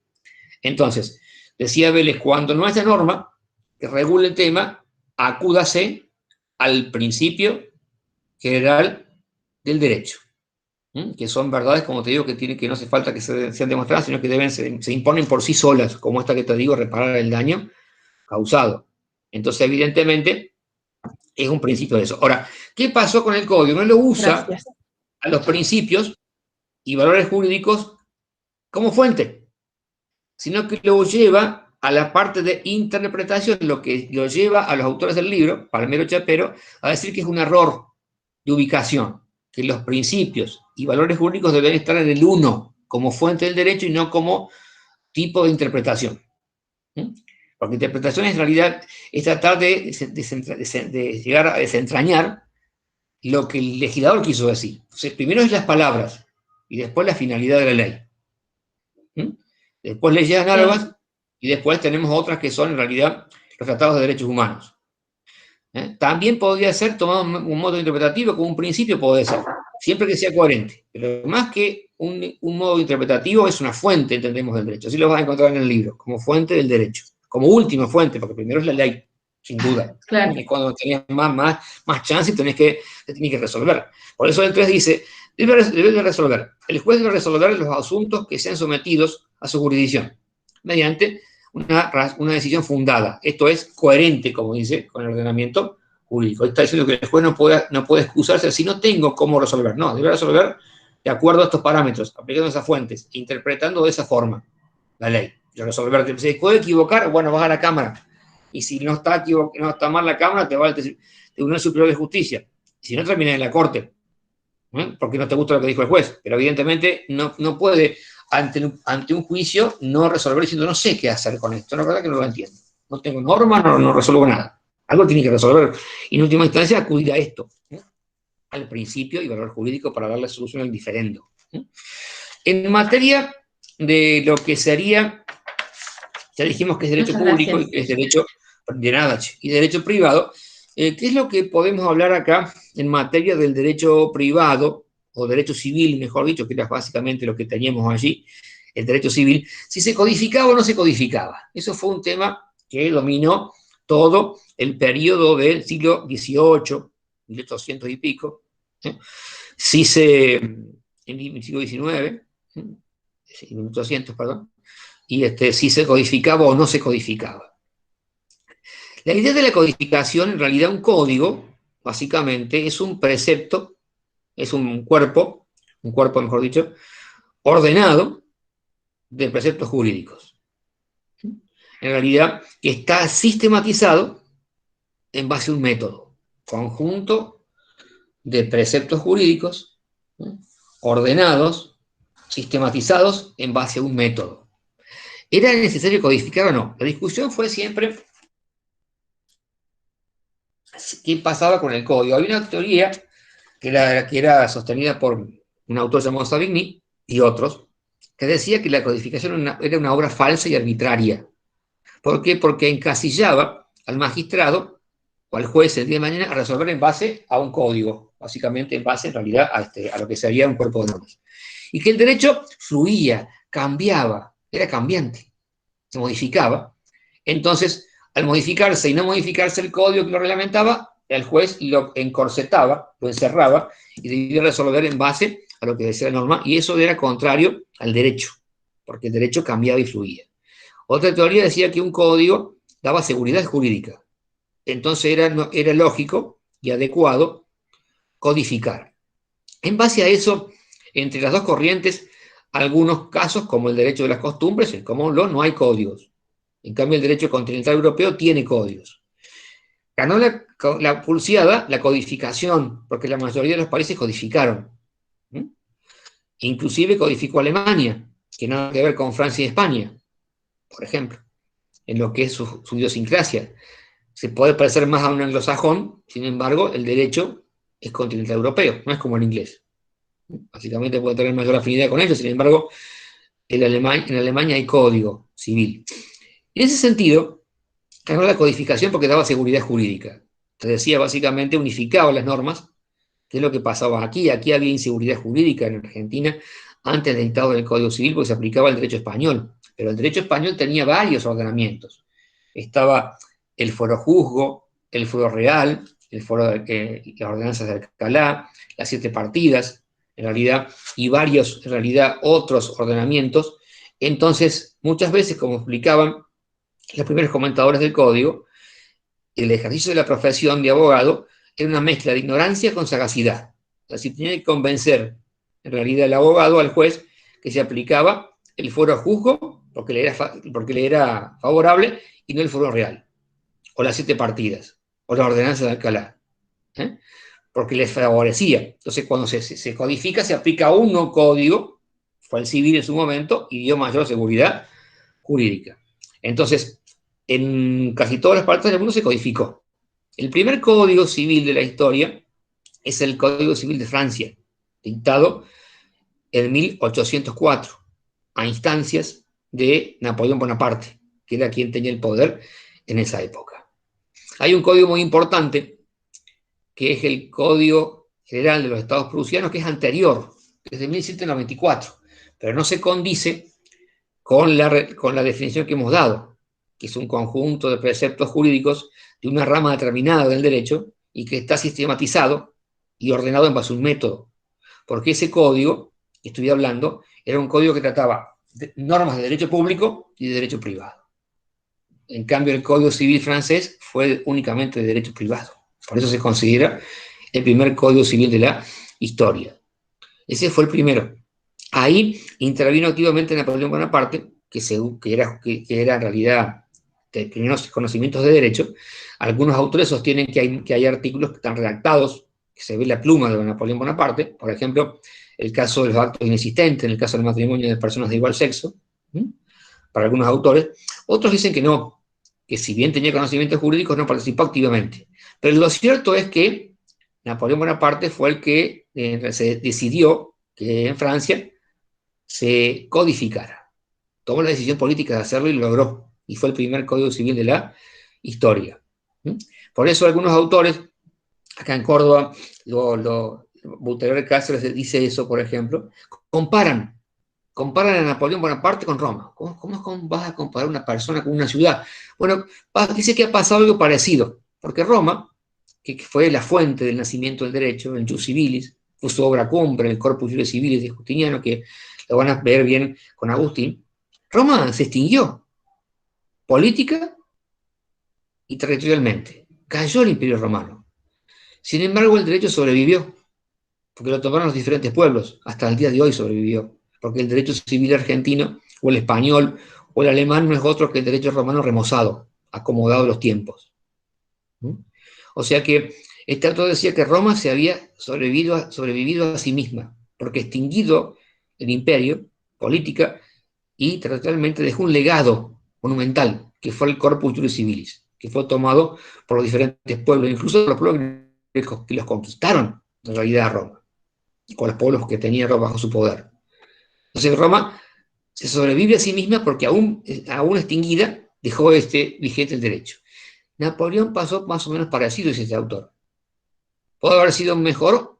Entonces, decía Vélez, cuando no haya norma que regule el tema, acúdase al principio general del derecho, que son verdades, como te digo, que no hace falta que sean demostradas, sino que se imponen por sí solas, como esta que te digo, reparar el daño causado. Entonces, evidentemente, es un principio de eso. Ahora, ¿qué pasó con el código? No lo usa Gracias. a los principios y valores jurídicos como fuente, sino que lo lleva a la parte de interpretación, lo que lo lleva a los autores del libro, Palmero Chapero, a decir que es un error de ubicación, que los principios y valores jurídicos deben estar en el uno, como fuente del derecho y no como tipo de interpretación. Porque interpretación en realidad es tratar de llegar a desentrañar lo que el legislador quiso decir. Entonces, primero es las palabras y después la finalidad de la ley. Después leyes Bien. análogas y después tenemos otras que son en realidad los tratados de derechos humanos. También podría ser tomado un modo interpretativo como un principio, puede ser, siempre que sea coherente. Pero más que un modo interpretativo es una fuente, entendemos, del derecho. Así lo vas a encontrar en el libro, como fuente del derecho. Como última fuente, porque primero es la ley, sin duda. Claro. Es cuando tenés más chance y te tenés que resolver. Por eso el 3 dice, debe resolver. El juez debe resolver los asuntos que sean sometidos a su jurisdicción, mediante una decisión fundada. Esto es coherente, como dice, con el ordenamiento jurídico. Está diciendo que el juez no puede excusarse si no tengo cómo resolver. No, debe resolver de acuerdo a estos parámetros, aplicando esas fuentes, interpretando de esa forma la ley. Resolver, se puede equivocar, bueno, vas a la Cámara. Y si no está mal la Cámara, te va al Tribunal Superior de Justicia. Si no, termina en la Corte. Porque no te gusta lo que dijo el juez. Pero evidentemente no puede ante un juicio no resolver diciendo no sé qué hacer con esto, la verdad que no lo entiendo. No tengo norma, no resuelvo nada. Algo tiene que resolver. Y en última instancia acudir a esto, al principio y valor jurídico para darle solución al diferendo. En materia de lo que sería, ya dijimos que es derecho Muchas público gracias. y que es derecho de nada y derecho privado. ¿Qué es lo que podemos hablar acá en materia del derecho privado o derecho civil, mejor dicho, que era básicamente lo que teníamos allí, el derecho civil, si se codificaba o no se codificaba? Eso fue un tema que dominó todo el periodo del siglo XVIII, 1800 y pico, si se, en el siglo XIX, 1800, perdón, y si se codificaba o no se codificaba. La idea de la codificación, en realidad un código, básicamente, es un precepto, es un cuerpo mejor dicho, ordenado de preceptos jurídicos. En realidad, está sistematizado en base a un método, conjunto de preceptos jurídicos ordenados sistematizados en base a un método. ¿Era necesario codificar o no? La discusión fue siempre qué pasaba con el código. Había una teoría que era sostenida por un autor llamado Savigny y otros, que decía que la codificación era una obra falsa y arbitraria. ¿Por qué? Porque encasillaba al magistrado o al juez el día de mañana a resolver en base a un código, básicamente en base en realidad a lo que sería un cuerpo de normas. Y que el derecho fluía, cambiaba, era cambiante, se modificaba. Entonces, al modificarse y no modificarse el código que lo reglamentaba, el juez lo encorsetaba, lo encerraba y debía resolver en base a lo que decía la norma, y eso era contrario al derecho, porque el derecho cambiaba y fluía. Otra teoría decía que un código daba seguridad jurídica, entonces era lógico y adecuado codificar. En base a eso, entre las dos corrientes, algunos casos, como el derecho de las costumbres, el common law, no hay códigos. En cambio, el derecho continental europeo tiene códigos. Ganó la pulseada la codificación, porque la mayoría de los países codificaron. Inclusive codificó Alemania, que nada que ver con Francia y España, por ejemplo, en lo que es su idiosincrasia. Se puede parecer más a un anglosajón, sin embargo, el derecho es continental europeo, no es como el inglés. Básicamente puede tener mayor afinidad con ellos, sin embargo, en Alemania hay código civil. En ese sentido, ganó la codificación porque daba seguridad jurídica. Te decía, básicamente, unificaba las normas, que es lo que pasaba aquí. Aquí había inseguridad jurídica en Argentina antes del dictado del Código Civil porque se aplicaba el derecho español. Pero el derecho español tenía varios ordenamientos. Estaba el foro juzgo, el foro real, el foro las ordenanzas de Alcalá, las 7 partidas, en realidad, y varios, en realidad, otros ordenamientos. Entonces, muchas veces, como explicaban los primeros comentadores del código, el ejercicio de la profesión de abogado era una mezcla de ignorancia con sagacidad. O sea, si tenía que convencer, en realidad, al abogado, al juez, que se aplicaba el foro juzgo, porque le era favorable, y no el foro real, o las 7 partidas, o la ordenanza de Alcalá, porque les favorecía. Entonces, cuando se codifica, se aplica un no código, fue el civil en su momento, y dio mayor seguridad jurídica. Entonces, en casi todas las partes del mundo se codificó. El primer código civil de la historia es el Código Civil de Francia, dictado en 1804, a instancias de Napoleón Bonaparte, que era quien tenía el poder en esa época. Hay un código muy importante, que es el Código General de los Estados Prusianos, que es anterior, que es de 1794, pero no se condice con la definición que hemos dado, que es un conjunto de preceptos jurídicos de una rama determinada del derecho y que está sistematizado y ordenado en base a un método. Porque ese código, que estoy hablando, era un código que trataba de normas de derecho público y de derecho privado. En cambio, el Código Civil francés fue únicamente de derecho privado. Por eso se considera el primer Código Civil de la historia. Ese fue el primero. Ahí intervino activamente Napoleón Bonaparte, que era en realidad de primeros conocimientos de derecho. Algunos autores sostienen que hay artículos que están redactados, que se ve la pluma de Napoleón Bonaparte, por ejemplo, el caso de los actos inexistentes, en el caso del matrimonio de personas de igual sexo, para algunos autores. Otros dicen que no, que si bien tenía conocimientos jurídicos, no participó activamente. Pero lo cierto es que Napoleón Bonaparte fue el que se decidió que en Francia se codificara. Tomó la decisión política de hacerlo y lo logró. Y fue el primer código civil de la historia. Por eso algunos autores, acá en Córdoba, Buteler Cáceres dice eso, por ejemplo, comparan a Napoleón Bonaparte con Roma. ¿Cómo vas a comparar una persona con una ciudad? Bueno, dice que ha pasado algo parecido, porque Roma, que fue la fuente del nacimiento del derecho, el Jus Civilis, fue su obra cumbre, el Corpus Juris Civilis de Justiniano, que lo van a ver bien con Agustín. Roma se extinguió, política y territorialmente. Cayó el Imperio Romano. Sin embargo, el derecho sobrevivió, porque lo tomaron los diferentes pueblos, hasta el día de hoy sobrevivió, porque el derecho civil argentino, o el español, o el alemán no es otro que el derecho romano remozado, acomodado a los tiempos. O sea que este autor decía que Roma se había sobrevivido a sí misma, porque extinguido el imperio, política, y territorialmente dejó un legado monumental, que fue el Corpus Juris Civilis, que fue tomado por los diferentes pueblos, incluso por los pueblos que los conquistaron, en realidad, a Roma, con los pueblos que tenía Roma bajo su poder. Entonces Roma se sobrevive a sí misma porque aún extinguida dejó vigente el derecho. Napoleón pasó más o menos parecido, dice este autor. Puede haber sido mejor,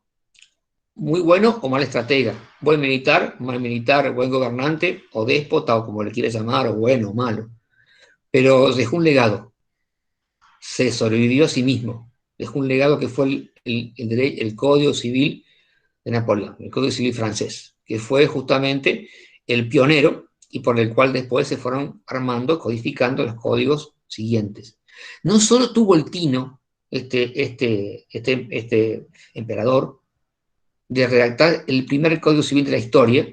muy bueno o mal estratega, buen militar, mal militar, buen gobernante o déspota o como le quieras llamar, o bueno o malo. Pero dejó un legado, se sobrevivió a sí mismo, dejó un legado que fue el Código Civil de Napoleón, el Código Civil francés, que fue justamente el pionero y por el cual después se fueron armando, codificando los códigos siguientes. No solo tuvo el tino, este emperador, de redactar el primer Código Civil de la historia,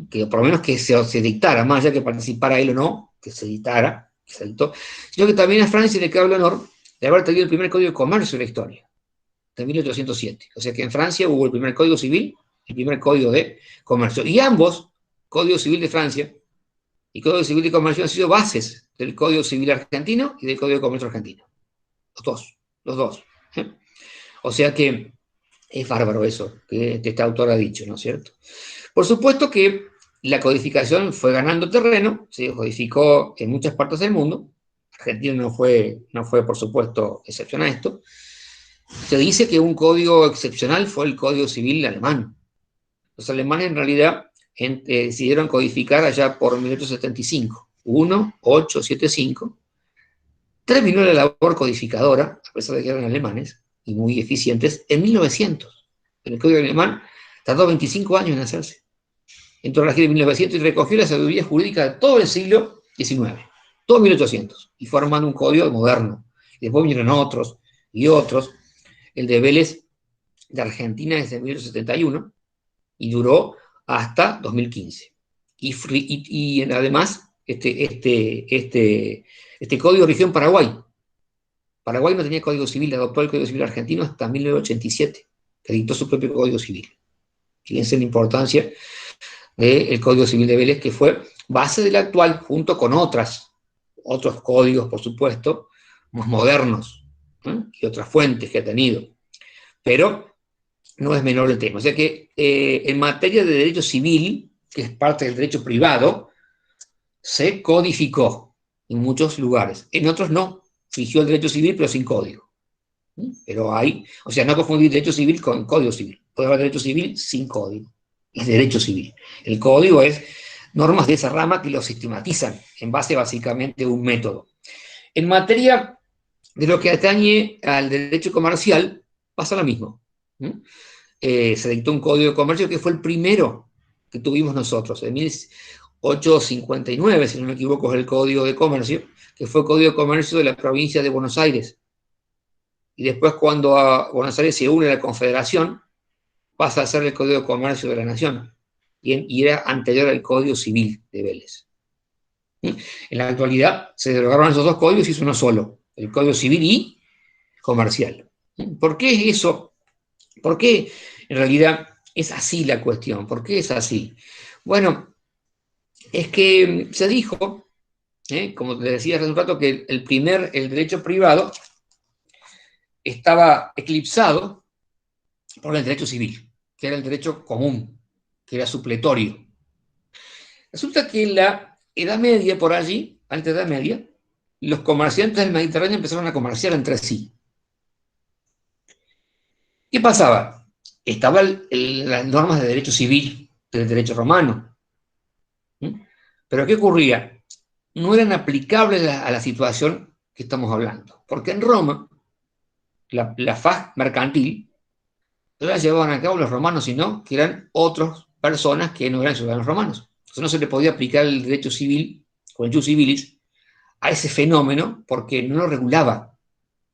que por lo menos que se dictara, más allá que participara él o no, que se editara, que se editó, sino que también a Francia le cabe el honor de haber tenido el primer Código de Comercio de la historia, de 1807. O sea que en Francia hubo el primer Código Civil, el primer Código de Comercio. Y ambos, Código Civil de Francia y Código Civil de Comercio, han sido bases del Código Civil argentino y del Código de Comercio argentino. Los dos. O sea que es bárbaro eso que este autor ha dicho, ¿no es cierto? Por supuesto que la codificación fue ganando terreno, se codificó en muchas partes del mundo. Argentina no fue, por supuesto, excepción a esto. Se dice que un código excepcional fue el Código Civil alemán. Los alemanes en realidad decidieron codificar allá por 1875, 1875. Terminó la labor codificadora, a pesar de que eran alemanes y muy eficientes, en 1900. El Código alemán tardó 25 años en hacerse. Entró a regir en 1900 y recogió la sabiduría jurídica de todo el siglo XIX, todo 1800, y fue armando un código moderno. Y después vinieron otros y otros. El de Vélez de Argentina es de 1871 y duró hasta 2015. Y además, este código rigió en Paraguay. Paraguay no tenía código civil, adoptó el Código Civil argentino hasta 1987, que dictó su propio código civil. Fíjense la importancia del Código Civil de Vélez, que fue base del actual, junto con otros códigos, por supuesto, más modernos, y otras fuentes que ha tenido. Pero no es menor el tema. O sea que en materia de derecho civil, que es parte del derecho privado, se codificó en muchos lugares. En otros no. Rigió el derecho civil, pero sin código. Pero hay, o sea, no confundir derecho civil con código civil. Puede haber derecho civil sin código. Es derecho civil. El código es normas de esa rama que lo sistematizan en base básicamente a un método. En materia de lo que atañe al derecho comercial, pasa lo mismo. Se dictó un código de comercio que fue el primero que tuvimos nosotros, en 1859, si no me equivoco, es el código de comercio, que fue el código de comercio de la provincia de Buenos Aires. Y después, cuando a Buenos Aires se une a la Confederación, pasa a ser el Código de Comercio de la Nación, y era anterior al Código Civil de Vélez. En la actualidad se derogaron esos dos códigos y hizo uno solo, el Código Civil y Comercial. ¿Por qué es eso? ¿Por qué en realidad es así la cuestión? ¿Por qué es así? Bueno, es que se dijo, como te decía hace un rato, que el derecho privado estaba eclipsado por el derecho civil, que era el derecho común, que era supletorio. Resulta que en la Edad Media, por allí, antes de la Edad Media, los comerciantes del Mediterráneo empezaron a comerciar entre sí. ¿Qué pasaba? Estaban las normas de derecho civil, del derecho romano. Pero ¿qué ocurría? No eran aplicables a la situación que estamos hablando. Porque en Roma, la faz mercantil no la llevaban a cabo los romanos, sino que eran otras personas que no eran ciudadanos romanos. Entonces no se le podía aplicar el derecho civil, con el jus civilis, a ese fenómeno porque no lo regulaba.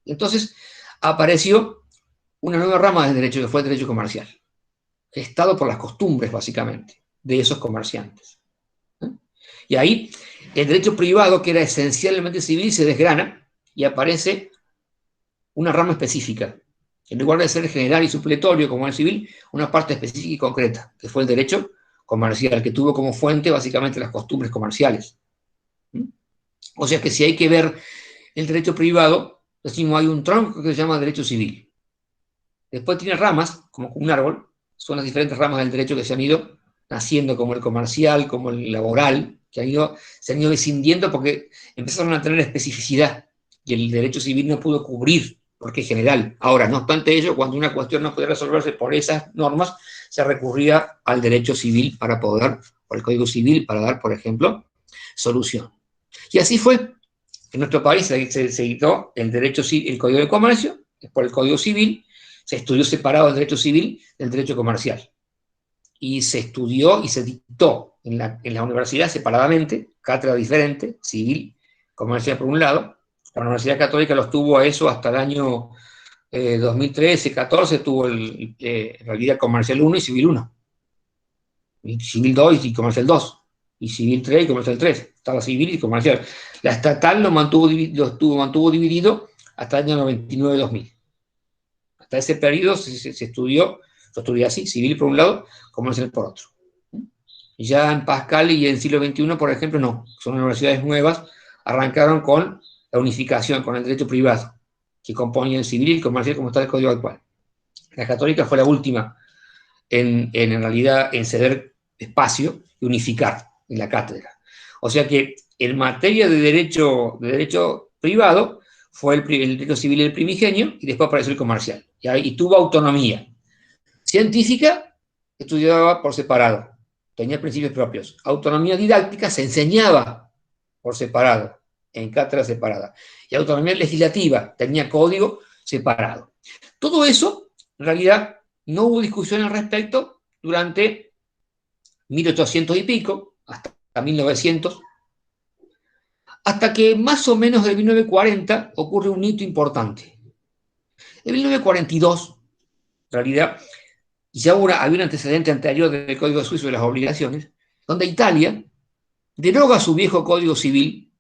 Entonces apareció una nueva rama del derecho, que fue el derecho comercial, gestado por las costumbres, básicamente, de esos comerciantes. Y ahí el derecho privado, que era esencialmente civil, se desgrana y aparece una rama específica. En lugar de ser general y supletorio como el civil, una parte específica y concreta, que fue el derecho comercial, que tuvo como fuente básicamente las costumbres comerciales. O sea que si hay que ver el derecho privado, decimos hay un tronco que se llama derecho civil. Después tiene ramas, como un árbol, son las diferentes ramas del derecho que se han ido naciendo, como el comercial, como el laboral, que se han ido descindiendo porque empezaron a tener especificidad y el derecho civil no pudo cubrir, porque es general. Ahora, no obstante ello, cuando una cuestión no podía resolverse por esas normas, se recurría al derecho civil para poder, o al Código Civil, para dar, por ejemplo, solución. Y así fue. En nuestro país se editó el derecho civil, el Código de Comercio, después el Código Civil, se estudió separado el derecho civil del derecho comercial. Y se estudió y se dictó en la universidad separadamente, cátedra diferente, civil, comercial por un lado. La Universidad Católica los tuvo a eso hasta el año 2013-14, tuvo en realidad comercial 1 y civil 1. Y civil 2 y comercial 2. Y civil 3 y comercial 3. Estaba civil y comercial. La estatal lo mantuvo dividido hasta el año 99-2000. Hasta ese periodo se estudió, lo estudié así, civil por un lado, comercial por otro. Ya en Pascal y en siglo XXI, por ejemplo, no. Son universidades nuevas, arrancaron con la unificación, con el derecho privado, que componía el civil y el comercial como está el código actual. La Católica fue la última en realidad en ceder espacio y unificar en la cátedra. O sea que en materia de derecho privado fue el derecho civil el primigenio y después apareció el comercial. Y tuvo autonomía. Científica, estudiaba por separado, tenía principios propios. Autonomía didáctica, se enseñaba por separado, en cátedra separada. Y autonomía legislativa, tenía código separado. Todo eso, en realidad, no hubo discusión al respecto durante 1800 y pico, hasta 1900, hasta que más o menos de 1940 ocurre un hito importante. En 1942, en realidad, ya había un antecedente anterior del Código Suizo de las Obligaciones, donde Italia deroga su viejo Código Civil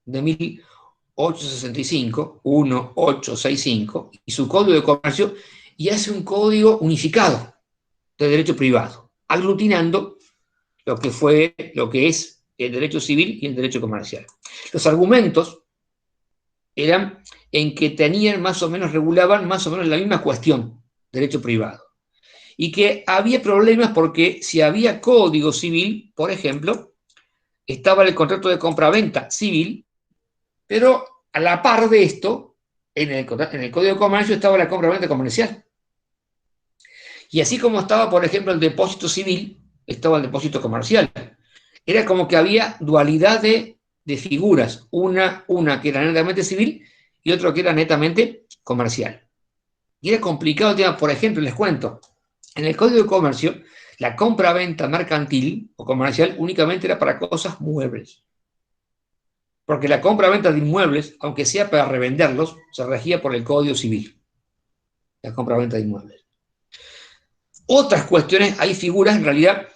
de 1865, 1865, y su Código de Comercio, y hace un código unificado de derecho privado, aglutinando lo que es el derecho civil y el derecho comercial. Los argumentos eran en que regulaban más o menos la misma cuestión, derecho privado. Y que había problemas porque si había código civil, por ejemplo, estaba el contrato de compraventa civil, pero a la par de esto, en el Código de Comercio estaba la compraventa comercial. Y así como estaba, por ejemplo, el depósito civil, estaba el depósito comercial. Era como que había dualidad de figuras, una que era netamente civil y otra que era netamente comercial. Y era complicado el tema, por ejemplo, les cuento, en el Código de Comercio, la compra-venta mercantil o comercial únicamente era para cosas muebles. Porque la compra-venta de inmuebles, aunque sea para revenderlos, se regía por el Código Civil. La compra-venta de inmuebles. Otras cuestiones, hay figuras en realidad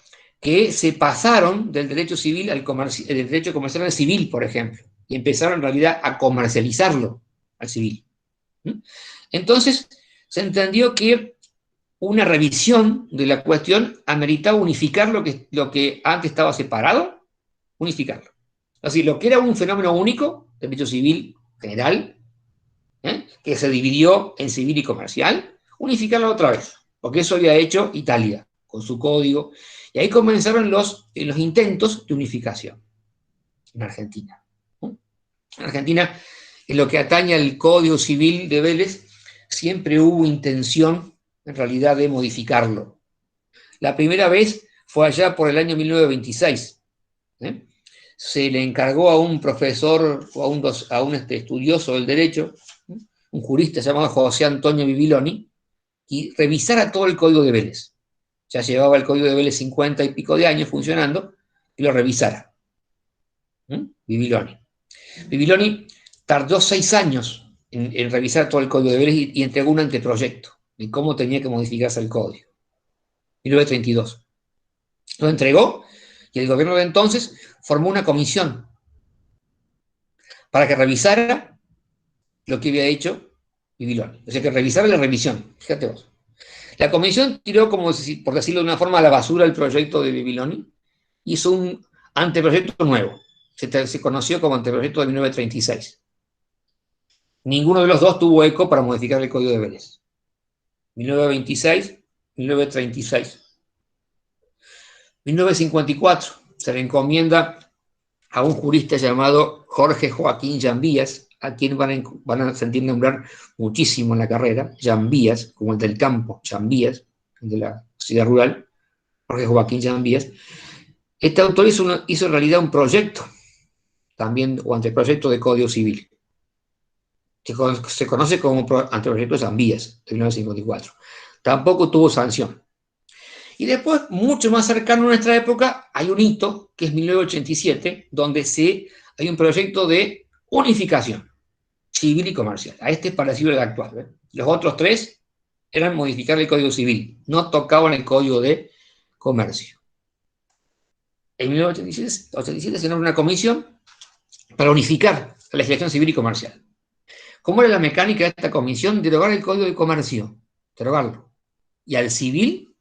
que se pasaron del derecho civil del derecho comercial al civil, por ejemplo, y empezaron en realidad a comercializarlo al civil. Entonces, se entendió que una revisión de la cuestión ameritaba unificar lo que antes estaba separado, unificarlo. Así, lo que era un fenómeno único, derecho civil general, que se dividió en civil y comercial, unificarlo otra vez, porque eso había hecho Italia, con su código, y ahí comenzaron los intentos de unificación en Argentina. En Argentina, en lo que atañe al Código Civil de Vélez, siempre hubo intención, en realidad, de modificarlo. La primera vez fue allá por el año 1926. Se le encargó a un profesor o a un estudioso del derecho, un jurista llamado José Antonio Bibiloni, y revisara todo el Código de Vélez. Ya llevaba el Código de Vélez 50 y pico de años funcionando, y lo revisara. Bibiloni. Bibiloni tardó 6 años en revisar todo el Código de Vélez y entregó un anteproyecto de cómo tenía que modificarse el Código. 1932. Lo entregó y el gobierno de entonces formó una comisión para que revisara lo que había hecho Bibiloni. O sea, que revisara la revisión. Fíjate vos. La comisión tiró, como por decirlo de una forma, a la basura el proyecto de Bibiloni, hizo un anteproyecto nuevo, se conoció como anteproyecto de 1936. Ninguno de los dos tuvo eco para modificar el Código de Vélez. 1926, 1936. 1954 se le encomienda a un jurista llamado Jorge Joaquín Llambías, a quien van a sentir nombrar muchísimo en la carrera, Llambías, como el del campo, Llambías, el de la ciudad rural, Jorge Joaquín Llambías. Este autor hizo en realidad un proyecto, también, o anteproyecto de Código Civil, que se conoce como anteproyecto Llambías, de 1954. Tampoco tuvo sanción. Y después, mucho más cercano a nuestra época, hay un hito, que es 1987, donde hay un proyecto de unificación civil y comercial. A este es parecido al actual, ¿eh? Los otros tres eran modificar el Código Civil, no tocaban el Código de Comercio. En 1987 se nombra una comisión para unificar la legislación civil y comercial. ¿Cómo era la mecánica de esta comisión? Derogar el Código de Comercio, derogarlo. Y al civil,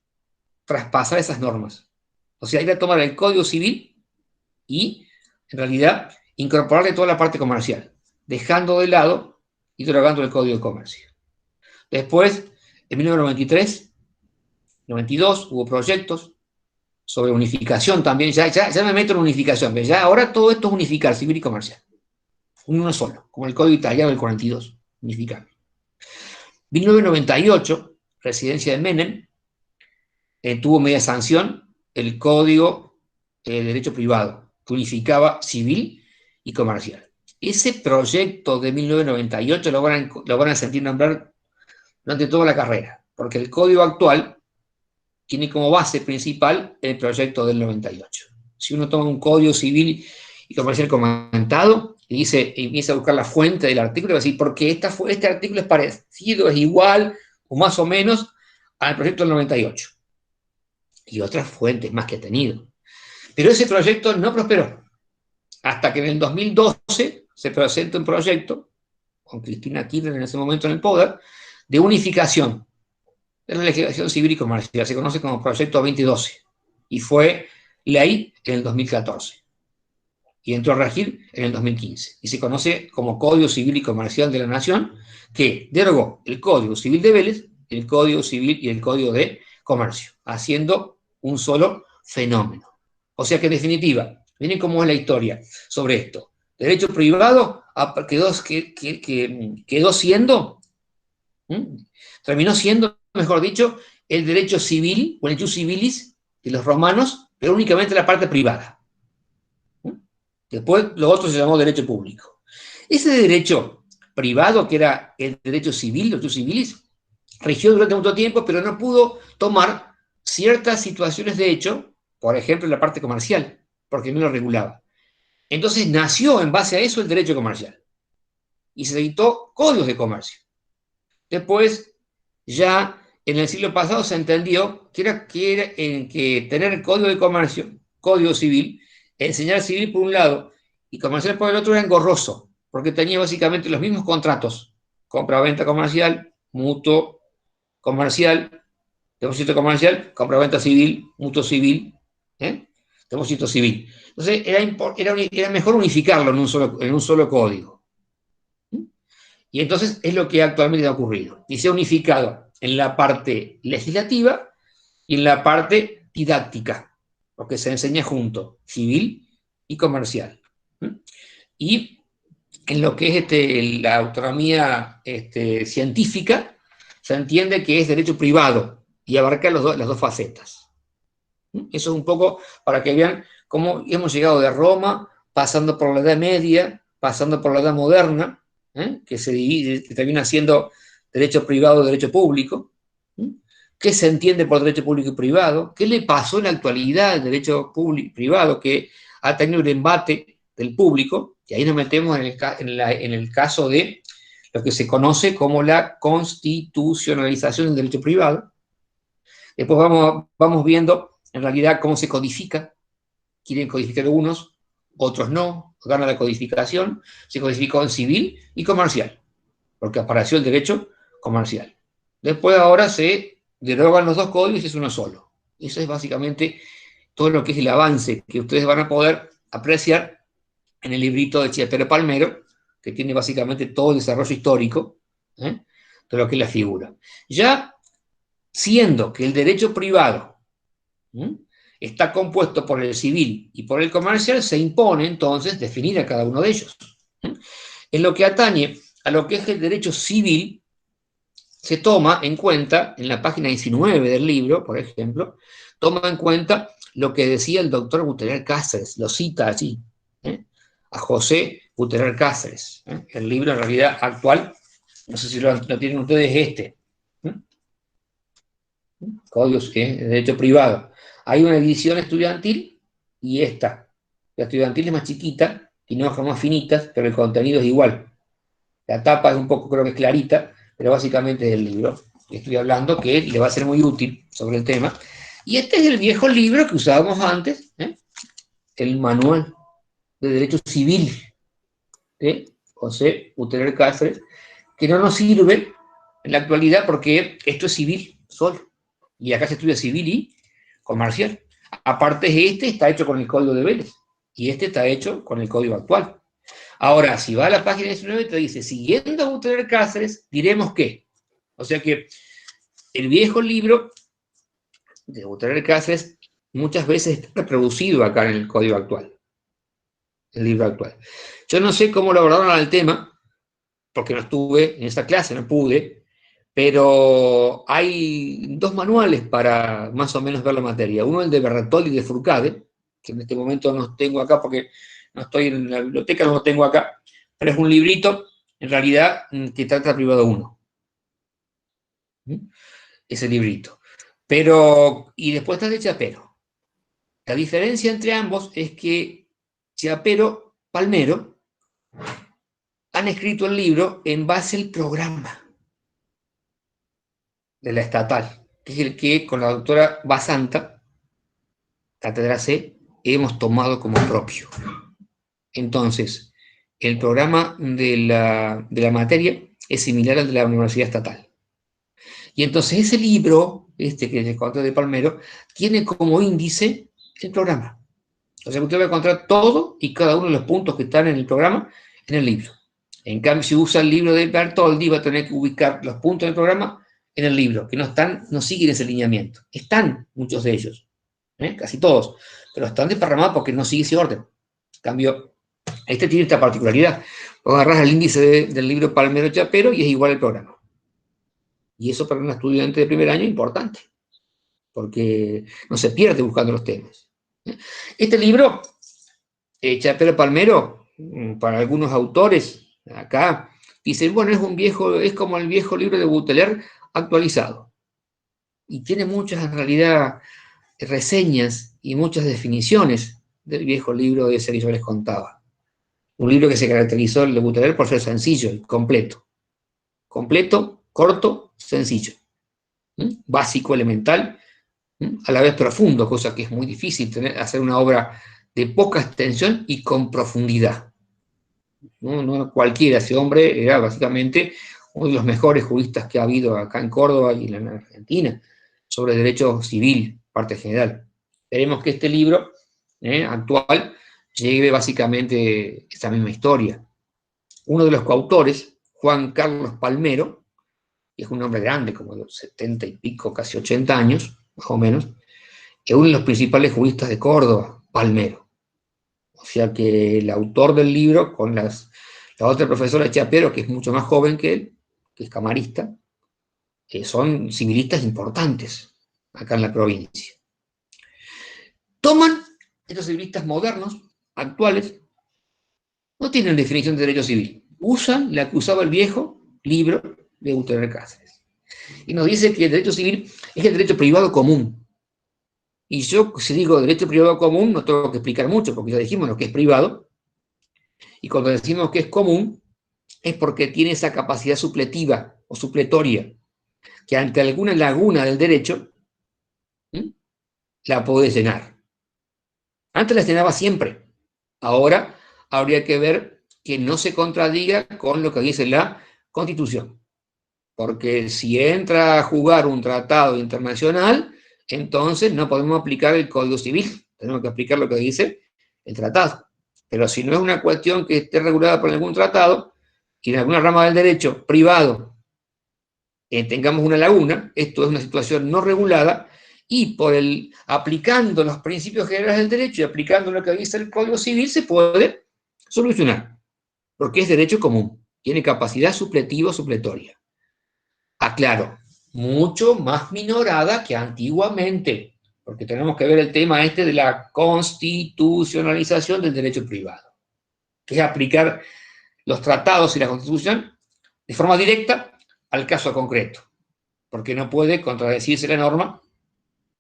traspasar esas normas. O sea, ir a tomar el Código Civil y, en realidad, incorporarle toda la parte comercial, dejando de lado y derogando el Código de Comercio. Después, en 1993, 92, hubo proyectos sobre unificación también. Ya me meto en unificación, pero ya ahora todo esto es unificar, civil y comercial. Uno solo, como el Código Italiano del 42, unificar. 1998, presidencia de Menem, tuvo media sanción el Código de Derecho Privado, que unificaba civil y comercial. Ese proyecto de 1998 lo van a sentir nombrar durante toda la carrera, porque el código actual tiene como base principal el proyecto del 98. Si uno toma un código civil y comercial comentado y empieza a buscar la fuente del artículo, va a decir, porque este artículo es parecido, es igual o más o menos al proyecto del 98. Y otras fuentes más que ha tenido. Pero ese proyecto no prosperó. Hasta que en el 2012 se presenta un proyecto, con Cristina Kirchner en ese momento en el poder, de unificación de la legislación civil y comercial. Se conoce como Proyecto 2012. Y fue ley en el 2014. Y entró a regir en el 2015. Y se conoce como Código Civil y Comercial de la Nación, que derogó el Código Civil de Vélez, el Código Civil y el Código de Comercio, haciendo un solo fenómeno. O sea que, en definitiva, miren cómo es la historia sobre esto. Derecho privado quedó siendo, terminó siendo, mejor dicho, el derecho civil, o el jus civilis de los romanos, pero únicamente la parte privada. Después lo otro se llamó derecho público. Ese derecho privado, que era el derecho civil, los jus civilis, rigió durante mucho tiempo, pero no pudo tomar ciertas situaciones de hecho, por ejemplo, en la parte comercial, porque no lo regulaba. Entonces nació en base a eso el derecho comercial. Y se dictó códigos de comercio. Después, ya en el siglo pasado se entendió que tener código de comercio, código civil, enseñar civil por un lado y comercial por el otro era engorroso, porque tenía básicamente los mismos contratos: compra-venta comercial, mutuo comercial, depósito comercial, compra-venta civil, mutuo civil, depósito civil. Entonces era mejor unificarlo en un solo código. Y entonces es lo que actualmente ha ocurrido. Y se ha unificado en la parte legislativa y en la parte didáctica, porque se enseña junto, civil y comercial. Y en lo que es la autonomía científica, se entiende que es derecho privado y abarca las dos facetas. Eso es un poco para que vean cómo hemos llegado de Roma, pasando por la Edad Media, pasando por la Edad Moderna, que se divide, que termina siendo derecho privado y derecho público. ¿Qué se entiende por derecho público y privado? ¿Qué le pasó en la actualidad al derecho público y privado, que ha tenido el embate del público? Y ahí nos metemos en el caso de lo que se conoce como la constitucionalización del derecho privado. Después vamos viendo en realidad cómo se codifica. Quieren codificar unos, otros no, gana la codificación. Se codificó en civil y comercial, porque apareció el derecho comercial. Después ahora se derogan los dos códigos y es uno solo. Eso es básicamente todo lo que es el avance que ustedes van a poder apreciar en el librito de Chiapero Palmero, que tiene básicamente todo el desarrollo histórico de lo que es la figura. Ya siendo que el derecho privado está compuesto por el civil y por el comercial, se impone entonces definir a cada uno de ellos. En lo que atañe a lo que es el derecho civil, se toma en cuenta, en la página 19 del libro, por ejemplo, toma en cuenta lo que decía el doctor Buteler Cáceres, lo cita allí, a José Buteler Cáceres. El libro en realidad actual, no sé si lo tienen ustedes, Códigos de Derecho Privado. Hay una edición estudiantil y esta. La estudiantil es más chiquita, tiene hojas más finitas, pero el contenido es igual. La tapa es un poco, creo que es clarita, pero básicamente es el libro que estoy hablando, que le va a ser muy útil sobre el tema. Y este es el viejo libro que usábamos antes, el Manual de Derecho Civil de José Buteler Cáceres, que no nos sirve en la actualidad porque esto es civil solo. Y acá se estudia civil y comercial. Aparte, este está hecho con el código de Vélez y este está hecho con el código actual. Ahora, si va a la página 19, te dice, siguiendo a Buteler Cáceres, diremos que. O sea que el viejo libro de Buteler Cáceres muchas veces está reproducido acá en el código actual, el libro actual. Yo no sé cómo lo abordaron al tema, porque no estuve en esa clase, no pude, pero hay dos manuales para más o menos ver la materia. Uno el de Berretoli y de Furcade, que en este momento no tengo acá porque no estoy en la biblioteca, no lo tengo acá, pero es un librito, en realidad, que trata privado 1. Ese librito. Pero, y después está de Chiapero. La diferencia entre ambos es que Chiapero, Palmero, han escrito el libro en base al programa de la estatal, que es el que con la doctora Basanta, Cátedra C, hemos tomado como propio. Entonces, el programa de la materia es similar al de la Universidad Estatal. Y entonces ese libro, que les conté de Palmero, tiene como índice el programa. O sea, usted va a encontrar todo y cada uno de los puntos que están en el programa en el libro. En cambio, si usa el libro de Bertoldi, va a tener que ubicar los puntos del programa en el libro, que no siguen ese lineamiento. Están muchos de ellos, casi todos, pero están desparramados porque no sigue ese orden. En cambio, este tiene esta particularidad. Vos agarrás el índice del libro Palmero Chiapero y es igual el programa. Y eso para un estudiante de primer año es importante, porque no se pierde buscando los temas. Este libro, Chiapero Palmero, para algunos autores, acá, dicen, bueno, es como el viejo libro de Buteler actualizado. Y tiene muchas, en realidad, reseñas y muchas definiciones del viejo libro ese que yo les contaba. Un libro que se caracterizó, el de Buteler, por ser sencillo y completo. Completo, corto, sencillo. Básico, elemental, a la vez profundo, cosa que es muy difícil hacer una obra de poca extensión y con profundidad. No cualquiera, ese hombre era básicamente uno de los mejores juristas que ha habido acá en Córdoba y en Argentina sobre derecho civil, parte general. Esperemos que este libro actual lleve básicamente esta misma historia. Uno de los coautores, Juan Carlos Palmero, que es un hombre grande, como de 70 y pico, casi 80 años, más o menos, es uno de los principales juristas de Córdoba, Palmero. O sea que el autor del libro, con la otra profesora Chiapero, que es mucho más joven que él, que es camarista, son civilistas importantes acá en la provincia. Toman, estos civilistas modernos, actuales, no tienen definición de derecho civil. Usan la que usaba el viejo libro de Buteler Cáceres. Y nos dice que el derecho civil es el derecho privado común. Y yo, si digo derecho privado común, no tengo que explicar mucho, porque ya dijimos lo que es privado. Y cuando decimos que es común, es porque tiene esa capacidad supletiva o supletoria, que ante alguna laguna del derecho, la puede llenar. Antes la llenaba siempre. Ahora habría que ver que no se contradiga con lo que dice la Constitución. porque si entra a jugar un tratado internacional, entonces no podemos aplicar el Código Civil, tenemos que aplicar lo que dice el tratado. Pero si no es una cuestión que esté regulada por algún tratado, y en alguna rama del derecho privado tengamos una laguna, esto es una situación no regulada, y aplicando los principios generales del derecho y aplicando lo que dice el Código Civil, se puede solucionar, porque es derecho común, tiene capacidad supletiva o supletoria. Aclaro, mucho más minorada que antiguamente, porque tenemos que ver el tema de la constitucionalización del derecho privado, que es aplicar los tratados y la Constitución de forma directa al caso concreto, porque no puede contradecirse la norma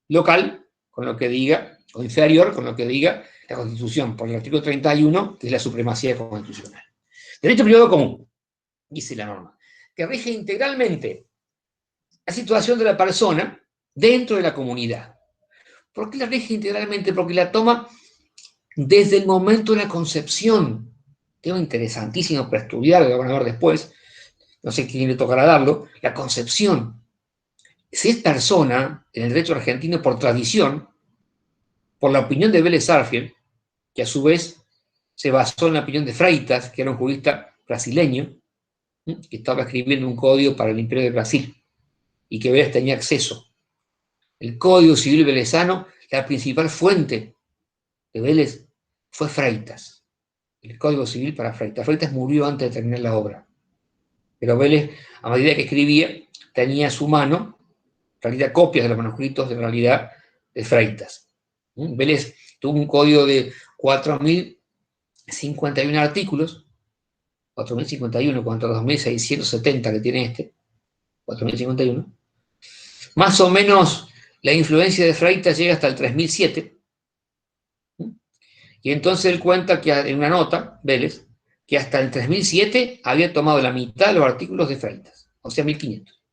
local con lo que diga, o inferior con lo que diga la Constitución, por el artículo 31, que es la supremacía constitucional. Derecho privado común, dice la norma, que rige integralmente la situación de la persona dentro de la comunidad. ¿Por qué la rige integralmente? Porque la toma desde el momento de la concepción. Tema interesantísimo para estudiar, lo van a ver después, no sé quién le tocará darlo, la concepción. Si es persona, en el derecho argentino por tradición, por la opinión de Vélez Sarsfield, que a su vez se basó en la opinión de Freitas, que era un jurista brasileño, que estaba escribiendo un código para el Imperio de Brasil, y que Vélez tenía acceso. El Código Civil velezano, la principal fuente de Vélez fue Freitas, el Código Civil para Freitas. Freitas murió antes de terminar la obra, pero Vélez, a medida que escribía, tenía a su mano, en realidad, copias de los manuscritos, en realidad, de Freitas. Vélez tuvo un código de 4.051 artículos, 4.051 contra 2.670 que tiene 4.051. Más o menos la influencia de Freitas llega hasta el 3.007. Y entonces él cuenta que en una nota, Vélez, que hasta el 3007 había tomado la mitad de los artículos de Freitas, o sea, 1500.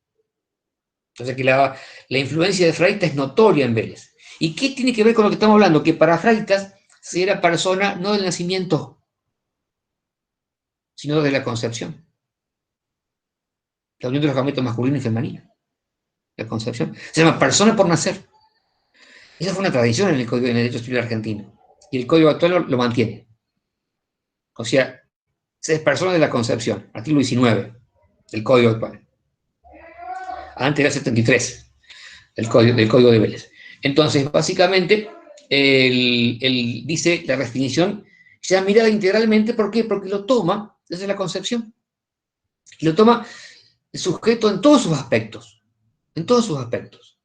Entonces que la influencia de Freitas es notoria en Vélez. ¿Y qué tiene que ver con lo que estamos hablando? Que para Freitas se era persona no del nacimiento, sino de la concepción. La unión de los gametos masculino y femenino. La concepción. Se llama persona por nacer. Esa fue una tradición en el derecho civil argentino. Y el código actual lo mantiene. O sea, se es persona de la concepción. Artículo 19 del código actual. Antes era 73 del código de Vélez. Entonces, básicamente, él dice la definición ya mirada integralmente. ¿Por qué? Porque lo toma desde la concepción. Y lo toma el sujeto en todos sus aspectos. En todos sus aspectos.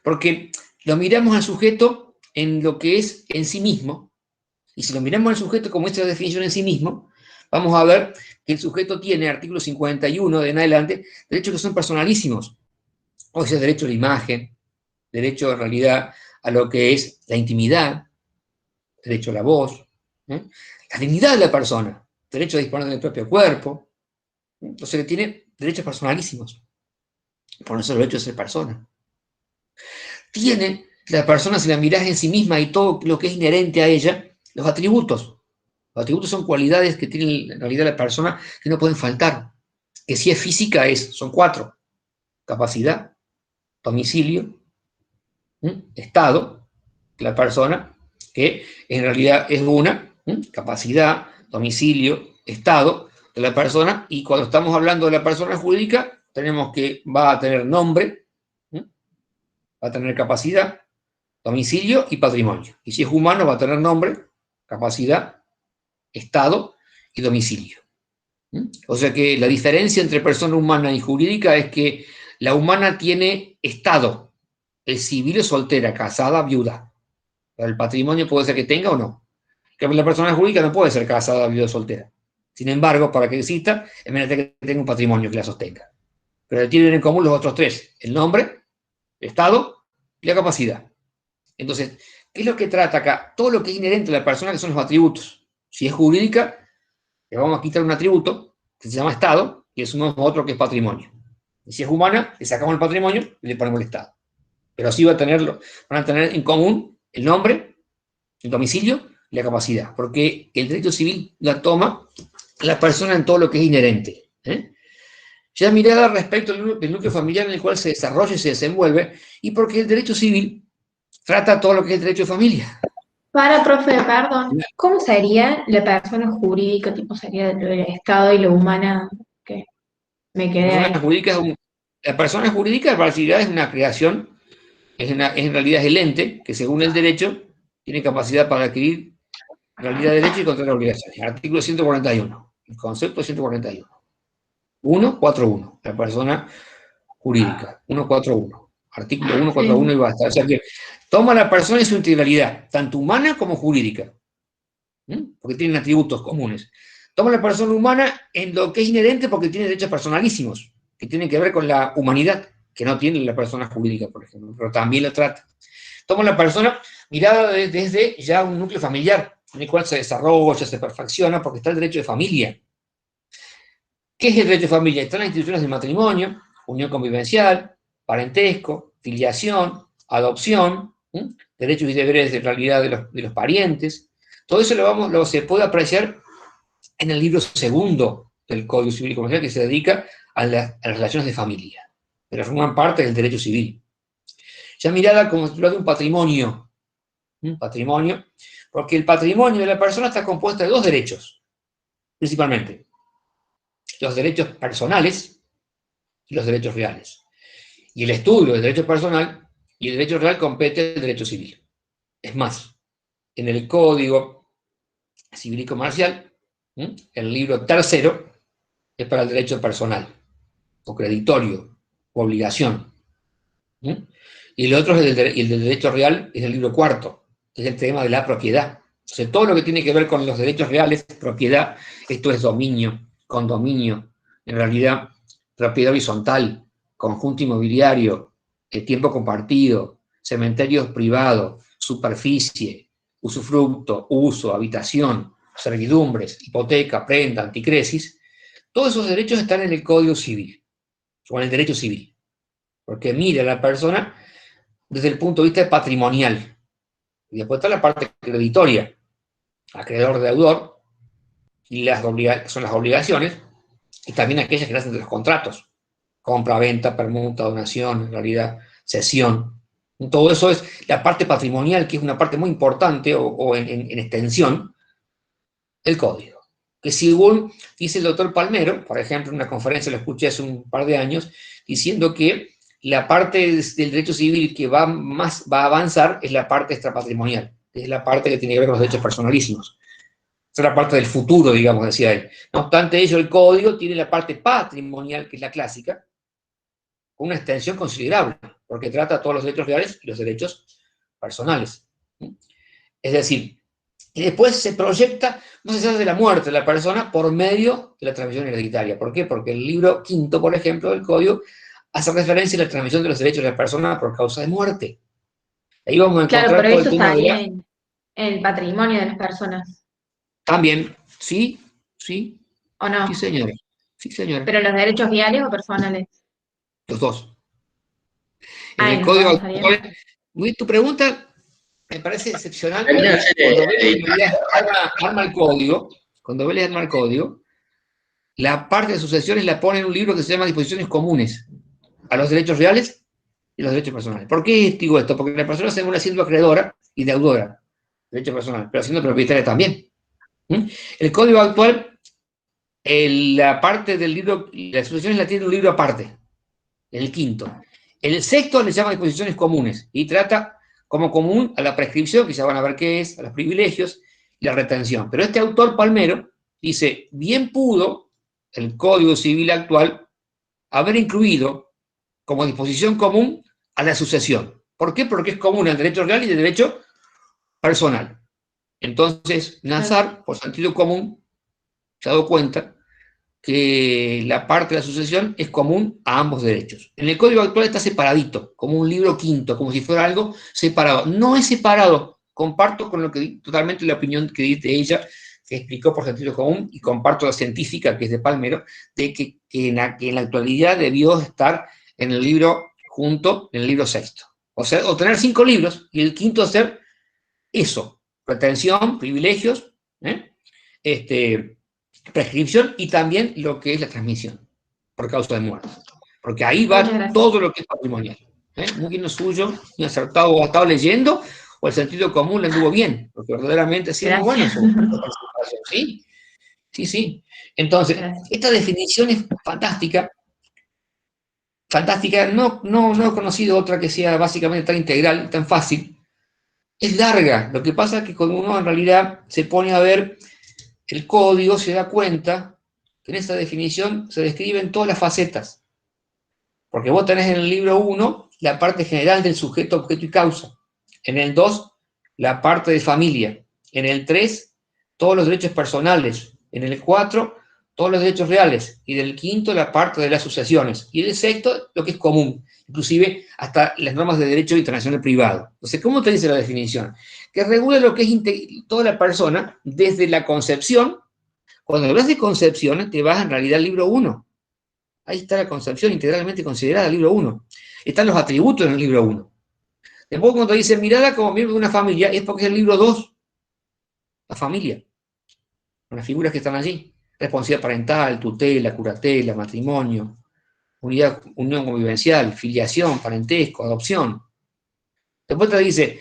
Porque lo miramos al sujeto en lo que es en sí mismo. Y si lo miramos al sujeto como esta definición en sí mismo, vamos a ver que el sujeto tiene, artículo 51 de en adelante, derechos que son personalísimos. O sea, derecho a la imagen, derecho en realidad a lo que es la intimidad, derecho a la voz, la dignidad de la persona, derecho a disponer del propio cuerpo. O sea, que tiene derechos personalísimos. Por eso el derecho a ser persona. Tiene la persona, si la mirás en sí misma y todo lo que es inherente a ella, los atributos. Los atributos son cualidades que tiene en realidad la persona que no pueden faltar. Que si es física son 4. Capacidad, domicilio, estado, la persona, que en realidad es una, capacidad, domicilio, estado de la persona, y cuando estamos hablando de la persona jurídica, tenemos que va a tener nombre, va a tener capacidad, domicilio y patrimonio. Y si es humano, va a tener nombre, capacidad, estado y domicilio. O sea que la diferencia entre persona humana y jurídica es que la humana tiene estado, el civil es soltera, casada, viuda. Pero el patrimonio puede ser que tenga o no. Que la persona jurídica no puede ser casada, viuda o soltera. Sin embargo, para que exista, es menester que tenga un patrimonio que la sostenga. Pero tienen en común los otros 3, el nombre, el estado y la capacidad. Entonces, ¿qué es lo que trata acá? Todo lo que es inherente a la persona, que son los atributos. Si es jurídica, le vamos a quitar un atributo que se llama estado y le sumamos otro que es patrimonio. Y si es humana, le sacamos el patrimonio y le ponemos el estado. Pero así van a tener en común el nombre, el domicilio y la capacidad. Porque el derecho civil la toma la persona en todo lo que es inherente. Ya mirada respecto del núcleo familiar en el cual se desarrolla y se desenvuelve, y porque el derecho civil trata todo lo que es el derecho de familia. Para, profe, perdón, ¿cómo sería la persona jurídica? Tipo, sería lo del Estado y lo humana, que me La quedé persona ahí. jurídica la persona jurídica, en realidad, es una creación, en realidad es el ente que, según el derecho, tiene capacidad para adquirir realidad de derecho y contraer obligaciones. Artículo 141, el concepto 141. 141, la persona jurídica. 141. Artículo 141 Sí. y basta. O sea que toma la persona en su integralidad, tanto humana como jurídica, porque tienen atributos comunes. Toma la persona humana en lo que es inherente porque tiene derechos personalísimos, que tienen que ver con la humanidad, que no tiene la persona jurídica, por ejemplo, pero también la trata. Toma la persona mirada desde ya un núcleo familiar, en el cual se desarrolla, se perfecciona, porque está el derecho de familia. ¿Qué es el derecho de familia? Están las instituciones del matrimonio, unión convivencial, parentesco, filiación, adopción, derechos y deberes de realidad de los parientes. Todo eso se puede apreciar en el libro segundo del Código Civil y Comercial, que se dedica a las relaciones de familia, pero forman parte del derecho civil. Ya mirada como de un patrimonio, porque el patrimonio de la persona está compuesto de dos derechos, principalmente: los derechos personales y los derechos reales. Y el estudio del derecho personal y el derecho real compete el derecho civil. Es más, en el Código Civil y Comercial, el libro tercero es para el derecho personal, o creditorio, o obligación. Y el otro es el del derecho real, es el libro cuarto, que es el tema de la propiedad. Entonces, todo lo que tiene que ver con los derechos reales, propiedad, esto es dominio, condominio, en realidad, propiedad horizontal, conjunto inmobiliario, tiempo compartido, cementerios privados, superficie, usufructo, uso, habitación, servidumbres, hipoteca, prenda, anticresis, todos esos derechos están en el Código Civil, o en el derecho civil, porque mira a la persona desde el punto de vista patrimonial. Y después está la parte creditoria, acreedor, deudor, y son las obligaciones, y también aquellas que nacen de los contratos: compra, venta, permuta, donación, en realidad, cesión. Todo eso es la parte patrimonial, que es una parte muy importante, o en extensión, el código. Que según dice el doctor Palmero, por ejemplo, en una conferencia lo escuché hace un par de años, diciendo que la parte del derecho civil que va a avanzar es la parte extrapatrimonial, es la parte que tiene que ver con los derechos personalísimos. Es la parte del futuro, digamos, decía él. No obstante ello, el código tiene la parte patrimonial, que es la clásica, con una extensión considerable, porque trata todos los derechos reales y los derechos personales. Es decir, y después se proyecta más allá de la muerte de la persona por medio de la transmisión hereditaria. ¿Por qué? Porque el libro quinto, por ejemplo, del Código, hace referencia a la transmisión de los derechos de la persona por causa de muerte. Ahí vamos a Claro, encontrar pero todo eso el tema de estaría la... en el patrimonio de las personas, También, sí, sí, ¿o sí, no? señora. Sí, señora. Pero los derechos reales o personales. Los dos. En Ah, el en los Código dos estarían. actual, tu pregunta me parece excepcional, Termina de porque hacer cuando Vélez en editar. realidad arma el código, cuando Vélez arma el código, la parte de sucesiones la pone en un libro que se llama Disposiciones Comunes a los derechos reales y los derechos personales. ¿Por qué digo esto? Porque la persona se muere siendo acreedora y deudora, derecho personal, pero siendo propietaria también. El código actual, la parte del libro, las sucesiones la tiene un libro aparte, el quinto. El sexto le llama disposiciones comunes y trata como común a la prescripción, que ya van a ver qué es, a los privilegios y la retención. Pero este autor Palmero dice: bien pudo el Código Civil actual haber incluido como disposición común a la sucesión. ¿Por qué? Porque es común al derecho real y al derecho personal. Entonces, Claro. Nazar, por sentido común, se ha dado cuenta que la parte de la sucesión es común a ambos derechos. En el Código actual está separadito, como un libro quinto, como si fuera algo separado. No es separado. Comparto con lo que totalmente la opinión que dice ella, que explicó por sentido común, y comparto la científica, que es de Palmero, de que en la actualidad debió estar en el libro junto, en el libro sexto. O sea, o tener 5 libros, y el quinto ser eso: retención, privilegios, prescripción y también lo que es la transmisión. por causa de muerte. Porque ahí Muchas va gracias. todo lo que es patrimonial. Muy no suyo, ni acertado o ha estado leyendo, o el sentido común le anduvo bien, porque verdaderamente sí es muy bueno Gracias. su participación, ¿sí? Sí, sí. Entonces, Gracias. esta definición es fantástica. Fantástica, no he conocido otra que sea básicamente tan integral, tan fácil. Es larga. Lo que pasa es que cuando uno en realidad se pone a ver el código, se da cuenta que en esa definición se describen todas las facetas. Porque vos tenés en el libro 1 la parte general del sujeto, objeto y causa. En el 2, la parte de familia. En el 3, todos los derechos personales. En el 4, todos los derechos reales. Y del 5, la parte de las sucesiones. Y el 6, lo que es común. Inclusive hasta las normas de derecho internacional privado. Entonces, ¿cómo te dice la definición? Que regula lo que es toda la persona desde la concepción. Cuando hablas de concepción, te vas en realidad al libro 1. Ahí está la concepción integralmente considerada, el libro 1. Están los atributos en el libro 1. Después cuando dice mirada como miembro de una familia, es porque es el libro 2. La familia. Las figuras que están allí. Responsabilidad parental, tutela, curatela, matrimonio, unión convivencial, filiación, parentesco, adopción. Después te dice,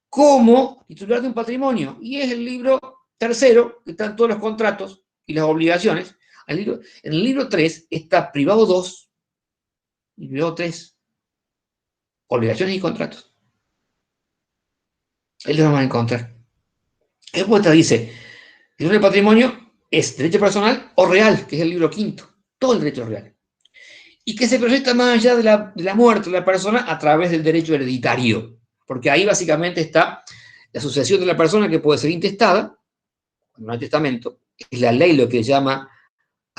¿cómo titular de un patrimonio? Y es el libro 3, que están todos los contratos y las obligaciones. En el libro 3 está privado 2 y privado 3. Obligaciones y contratos. Ahí lo vamos a encontrar. Después te dice, el del patrimonio es derecho personal o real, que es el libro 5. Todo el derecho real. Y que se proyecta más allá de la muerte de la persona a través del derecho hereditario. Porque ahí básicamente está la sucesión de la persona que puede ser intestada, cuando no hay testamento. Es la ley lo que llama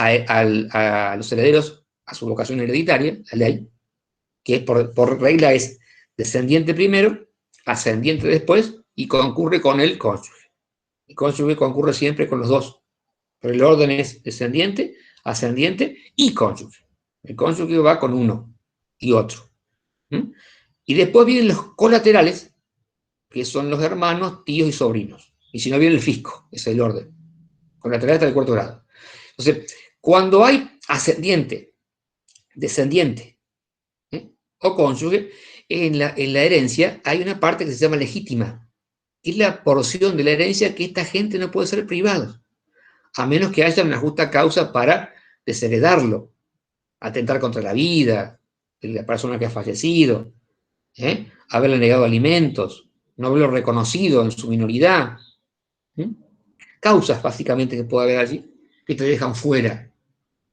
a los herederos a su vocación hereditaria, la ley, que es por regla es descendiente primero, ascendiente después, y concurre con el cónyuge. El cónyuge concurre siempre con los dos, pero el orden es descendiente, ascendiente y cónyuge. El cónyuge va con uno y otro. ¿Mm? Y después vienen los colaterales, que son los hermanos, tíos y sobrinos. Y si no, viene el fisco, ese es el orden. Colateral hasta el 4º grado. Entonces, cuando hay ascendiente, descendiente, o cónyuge, en la herencia hay una parte que se llama legítima, que es la porción de la herencia que esta gente no puede ser privada, a menos que haya una justa causa para desheredarlo, atentar contra la vida de la persona que ha fallecido, haberle negado alimentos, no haberlo reconocido en su minoridad. Causas, básicamente, que puede haber allí, que te dejan fuera.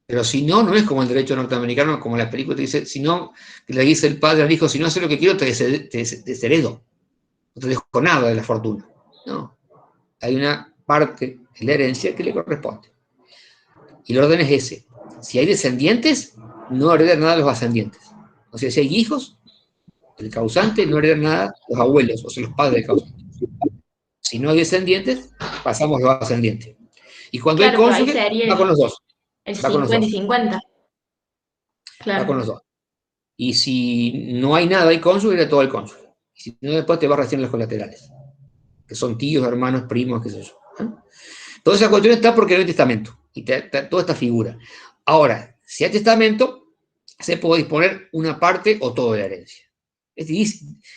Pero si no, no es como el derecho norteamericano, como la película te dice, si no, que le dice el padre al hijo, si no haces lo que quiero, te desheredo. No te dejo nada de la fortuna. No. Hay una parte de la herencia que le corresponde. Y el orden es ese. Si hay descendientes, no heredan nada los ascendientes. O sea, si hay hijos, el causante no hereda nada los abuelos, o sea, los padres del causante. Si no hay descendientes, pasamos los ascendientes. Y cuando hay Claro, pero ahí cónyuge, sería va con los dos. el Va con los 50 y dos. 50. Va con Claro. los dos. Y si no hay nada, hay cónyuge, era todo el cónyuge. Y si no, después te vas recién los colaterales, que son tíos, hermanos, primos, qué sé yo. Toda esa cuestión está porque no hay testamento. Y toda esta figura. Ahora, si hay testamento, se puede disponer una parte o todo de la herencia.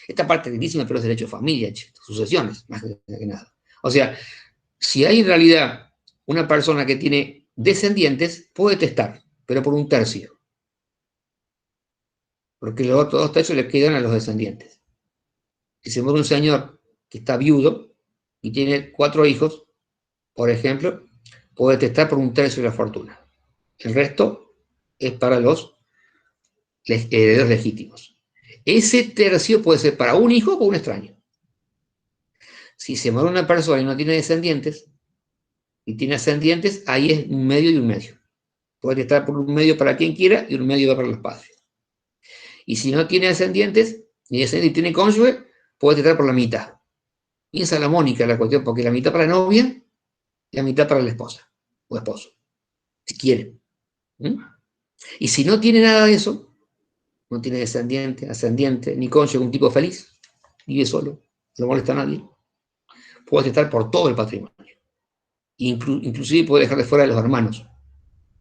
Esta parte es lindísima, pero es derecho de familia, sucesiones, más que nada. O sea, si hay en realidad una persona que tiene descendientes, puede testar, pero por 1/3. Porque los otros 2/3 le quedan a los descendientes. Si se muere un señor que está viudo y tiene 4 hijos, por ejemplo, puede testar por 1/3 de la fortuna. El resto es para los herederos legítimos. Ese tercio puede ser para un hijo o un extraño. Si se muere una persona y no tiene descendientes, y tiene ascendientes, ahí es 1/2 y 1/2. Puede estar por 1/2 para quien quiera y 1/2 va para los padres. Y si no tiene ascendientes, ni descendientes y tiene cónyuge, puede estar por la mitad. Y es salomónica la cuestión, porque la mitad para la novia y la mitad para la esposa o esposo, si quieren. Y si no tiene nada de eso, no tiene descendiente, ascendiente, ni cónyuge, un tipo feliz, vive solo, no molesta a nadie, puede estar por todo el patrimonio. Inclusive puede dejar de fuera a los hermanos,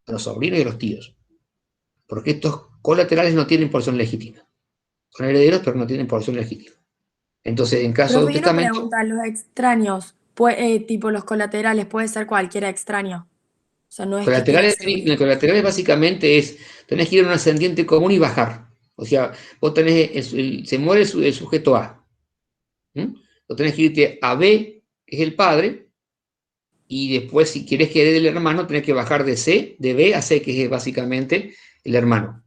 a los sobrinos y a los tíos. porque estos colaterales no tienen porción legítima. Son herederos, pero no tienen porción legítima. Entonces, en caso de un Profe, y una testamento... pregunta, los extraños, tipo los colaterales, puede ser cualquiera extraño. O sea, no es que tiene que ser... Colaterales básicamente es, tenés que ir a un ascendiente común y bajar. O sea, vos tenés, se muere el sujeto A. Vos tenés que irte a B, que es el padre, y después, si querés que herede el hermano, tenés que bajar de B a C, que es básicamente el hermano.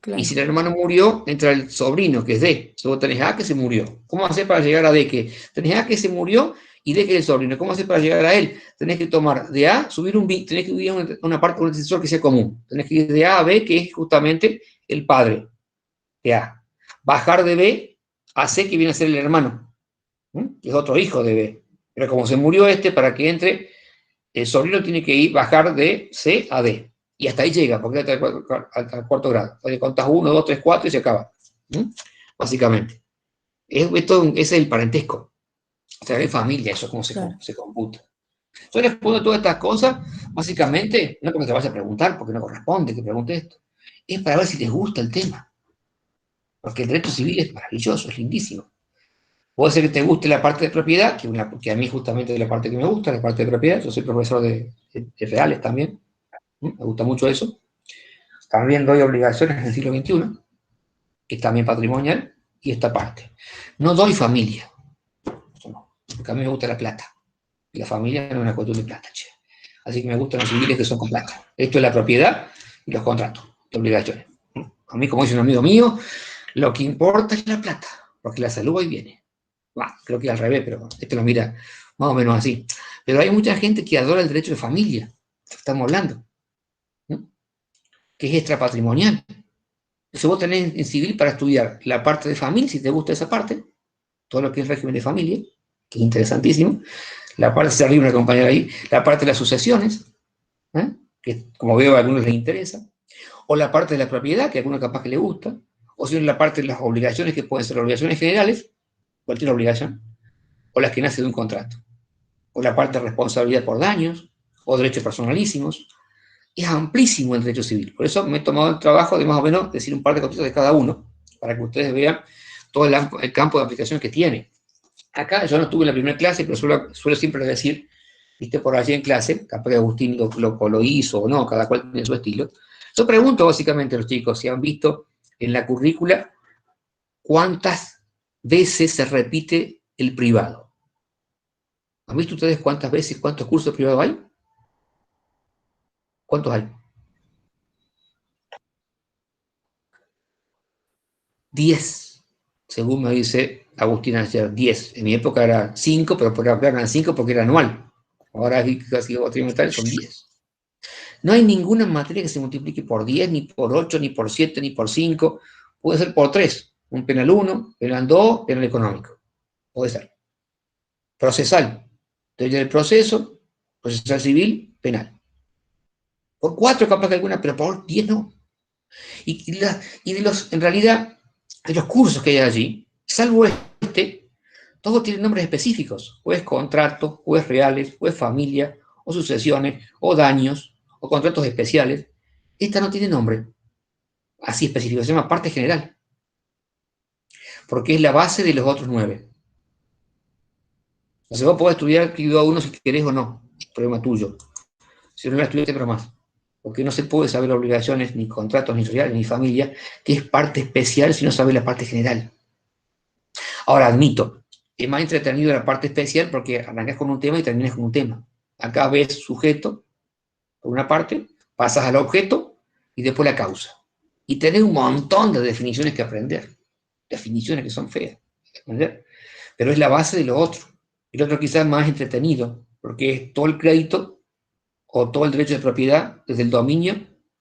Claro. Y si el hermano murió, entra el sobrino, que es D. Entonces vos tenés A que se murió. ¿Cómo hacer para llegar a D? Que tenés A que se murió y D que es el sobrino. ¿Cómo hacer para llegar a él? Tenés que tomar de A, subir un B, tenés que ir a una parte, un antecesor que sea común. Tenés que ir de A a B, que es justamente el padre de A. Bajar de B a C, que viene a ser el hermano, que es otro hijo de B. Pero como se murió para que entre, el sobrino tiene que bajar de C a D. Y hasta ahí llega, porque hasta el cuarto grado. Entonces contas 1, 2, 3, 4 y se acaba. Básicamente. Ese es el parentesco. O sea, es familia, eso es como se computa. Yo les respondo todas estas cosas, básicamente, no porque te vayas a preguntar, porque no corresponde que pregunte esto. Es para ver si les gusta el tema. Porque el derecho civil es maravilloso, es lindísimo. Puede ser que te guste la parte de propiedad, que a mí justamente es la parte que me gusta, la parte de propiedad. Yo soy profesor de reales también. Me gusta mucho eso. También doy obligaciones en el siglo XXI, que es también patrimonial, y esta parte. No doy familia, porque a mí me gusta la plata. Y la familia no es una cuestión de plata, che. Así que me gustan los civiles que son con plata. Esto es la propiedad y los contratos de obligaciones. A mí, como dice un amigo mío, lo que importa es la plata, porque la salud hoy viene. Creo que al revés, pero este lo mira más o menos así. Pero hay mucha gente que adora el derecho de familia, estamos hablando, que es extrapatrimonial. Entonces vos tenés en civil para estudiar la parte de familia, si te gusta esa parte, todo lo que es régimen de familia, que es interesantísimo. La parte, se arriba una compañera ahí, la parte de las sucesiones, que como veo a algunos les interesa, o la parte de la propiedad, que a algunos capaz que les gusta, o si no la parte de las obligaciones, que pueden ser obligaciones generales, cualquier obligación, o las que nacen de un contrato, o la parte de responsabilidad por daños, o derechos personalísimos. Es amplísimo el derecho civil. Por eso me he tomado el trabajo de más o menos decir un par de cositas de cada uno, para que ustedes vean todo el campo de aplicación que tiene. Acá yo no estuve en la primera clase, pero suelo siempre decir, viste, por allí en clase, capaz que Agustín lo hizo o no, cada cual tiene su estilo. Yo pregunto básicamente a los chicos si han visto en la currícula cuántas veces se repite el privado. ¿Han visto ustedes cuántas veces, cuántos cursos privados hay? ¿Cuántos hay? 10, según me dice Agustín ayer, 10. En mi época era 5, pero por acá eran 5 porque era anual. Ahora es casi trimestral, son 10. No hay ninguna materia que se multiplique por 10, ni por 8, ni por 7, ni por 5. Puede ser por 3. Un penal 1, penal 2, penal económico. Puede ser. Procesal. Teoría del proceso, procesal civil, penal. Por 4 capaz que alguna, pero por 10 no. En realidad, de los cursos que hay allí, salvo todos tienen nombres específicos. O es contrato, o es reales, o es familia, o sucesiones, o daños, o contratos especiales. Esta no tiene nombre así específico, se llama parte general. Porque es la base de los otros 9. Entonces vos podés estudiar actividad 1 si querés o no. Problema tuyo. Si no la estudiaste, pero más. Porque no se puede saber obligaciones, ni contratos, ni sociales, ni familia, que es parte especial si no sabes la parte general. Ahora, admito, es más entretenido la parte especial porque arrancas con un tema y terminas con un tema. Acá ves sujeto, por una parte, pasas al objeto y después la causa. Y tenés un montón de definiciones que aprender. Definiciones que son feas de aprender. Pero es la base de lo otro. El otro quizás es más entretenido, porque es todo el crédito o todo el derecho de propiedad, desde el dominio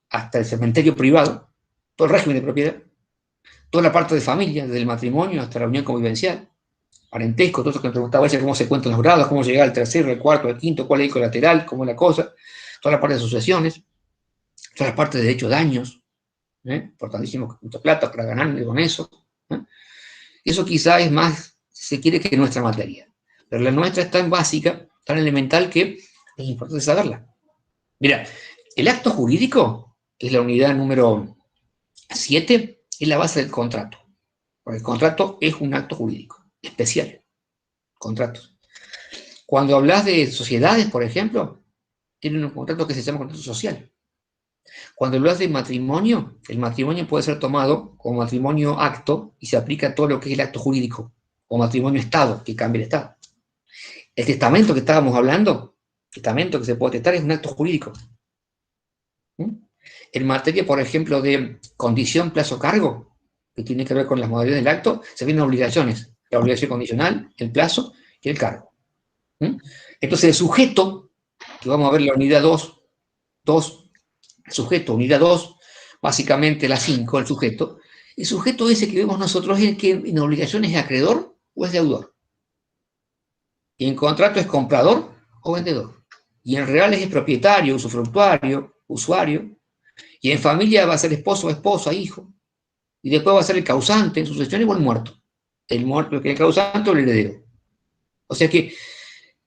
hasta el cementerio privado, todo el régimen de propiedad, toda la parte de familia, desde el matrimonio hasta la unión convivencial, parentesco, todo eso que me preguntaba ella, cómo se cuentan los grados, cómo llega al tercero, al cuarto, al quinto, cuál es el colateral, cómo es la cosa, toda la parte de asociaciones, toda la parte de derechos de daños, importantísimo, mucha plata para ganarme con eso. Eso quizá es más, si se quiere, que nuestra materia. Pero la nuestra es tan básica, tan elemental, que es importante saberla. Mira, el acto jurídico es la unidad número 7, es la base del contrato. Porque el contrato es un acto jurídico especial. Contratos. Cuando hablas de sociedades, por ejemplo, tienen un contrato que se llama contrato social. Cuando hablas de matrimonio, el matrimonio puede ser tomado como matrimonio acto y se aplica a todo lo que es el acto jurídico, o matrimonio estado, que cambia el estado. El testamento que estábamos hablando, testamento que se puede testar, es un acto jurídico. En materia, por ejemplo, de condición, plazo, cargo, que tiene que ver con las modalidades del acto, se vienen obligaciones. La obligación condicional, el plazo y el cargo. Entonces el sujeto, que vamos a ver la unidad 2, el sujeto, unidad 2, básicamente la 5, el sujeto ese que vemos nosotros es el que en obligación es acreedor o es deudor. Y en contrato es comprador o vendedor. Y en reales es propietario, usufructuario, usuario. Y en familia va a ser esposo, esposa, hijo. Y después va a ser el causante en sucesiones o el muerto. El muerto, el causante o el heredero. O sea que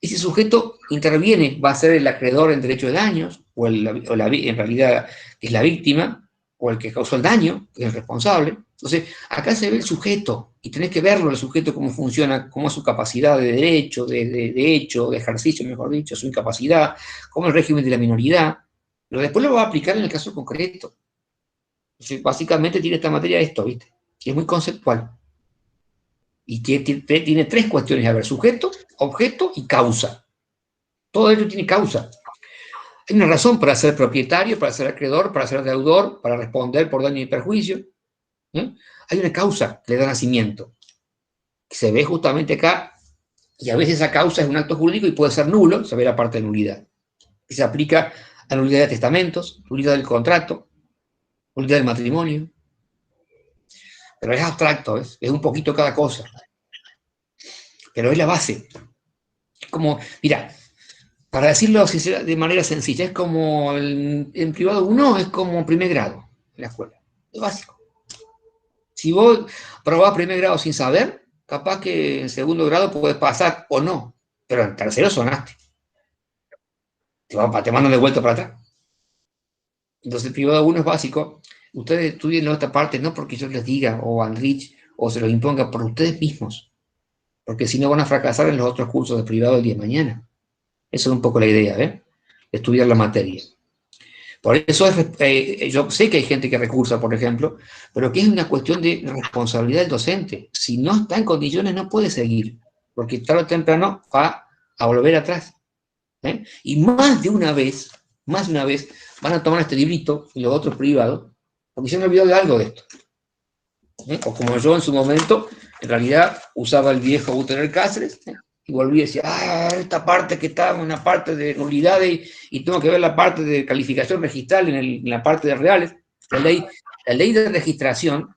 ese sujeto interviene, va a ser el acreedor en derecho de daños, en realidad es la víctima, o el que causó el daño, que es el responsable. Entonces, acá se ve el sujeto, y tenés que verlo, el sujeto, cómo funciona, cómo es su capacidad de derecho, de hecho, de ejercicio, mejor dicho, su incapacidad, cómo el régimen de la minoridad, pero después lo va a aplicar en el caso concreto. Entonces, básicamente tiene esta materia esto, ¿viste? Que es muy conceptual. Y tiene 3 cuestiones, a ver, sujeto, objeto y causa. Todo ello tiene causa. Hay una razón para ser propietario, para ser acreedor, para ser deudor, para responder por daño y perjuicio. Hay una causa que le da nacimiento, que se ve justamente acá, y a veces esa causa es un acto jurídico y puede ser nulo, se ve la parte de nulidad. Que se aplica a nulidad de testamentos, nulidad del contrato, nulidad del matrimonio. Pero es abstracto, ¿ves? Es un poquito cada cosa. Pero es la base. Es como, mira, para decirlo de manera sencilla, es como en privado 1 es como primer grado en la escuela. Es básico. Si vos probás primer grado sin saber, capaz que en segundo grado podés pasar o no, pero en tercero sonaste. Te mandan de vuelta para atrás. Entonces el privado 1 es básico. Ustedes estudien esta parte no porque yo les diga, o Andrich, o se los imponga por ustedes mismos, porque si no van a fracasar en los otros cursos de privado el día de mañana. Esa es un poco la idea, ¿eh? Estudiar la materia. Por eso yo sé que hay gente que recursa, por ejemplo, pero que es una cuestión de responsabilidad del docente. Si no está en condiciones, no puede seguir, porque tarde o temprano va a volver atrás. Y más de una vez van a tomar este librito y los otros privados, porque se han olvidado de algo de esto. O como yo en su momento, en realidad usaba el viejo Gutenberg Cáceres, y volví y decía, esta parte que está en una parte de nulidades y tengo que ver la parte de calificación registral en la parte de reales. La ley de registración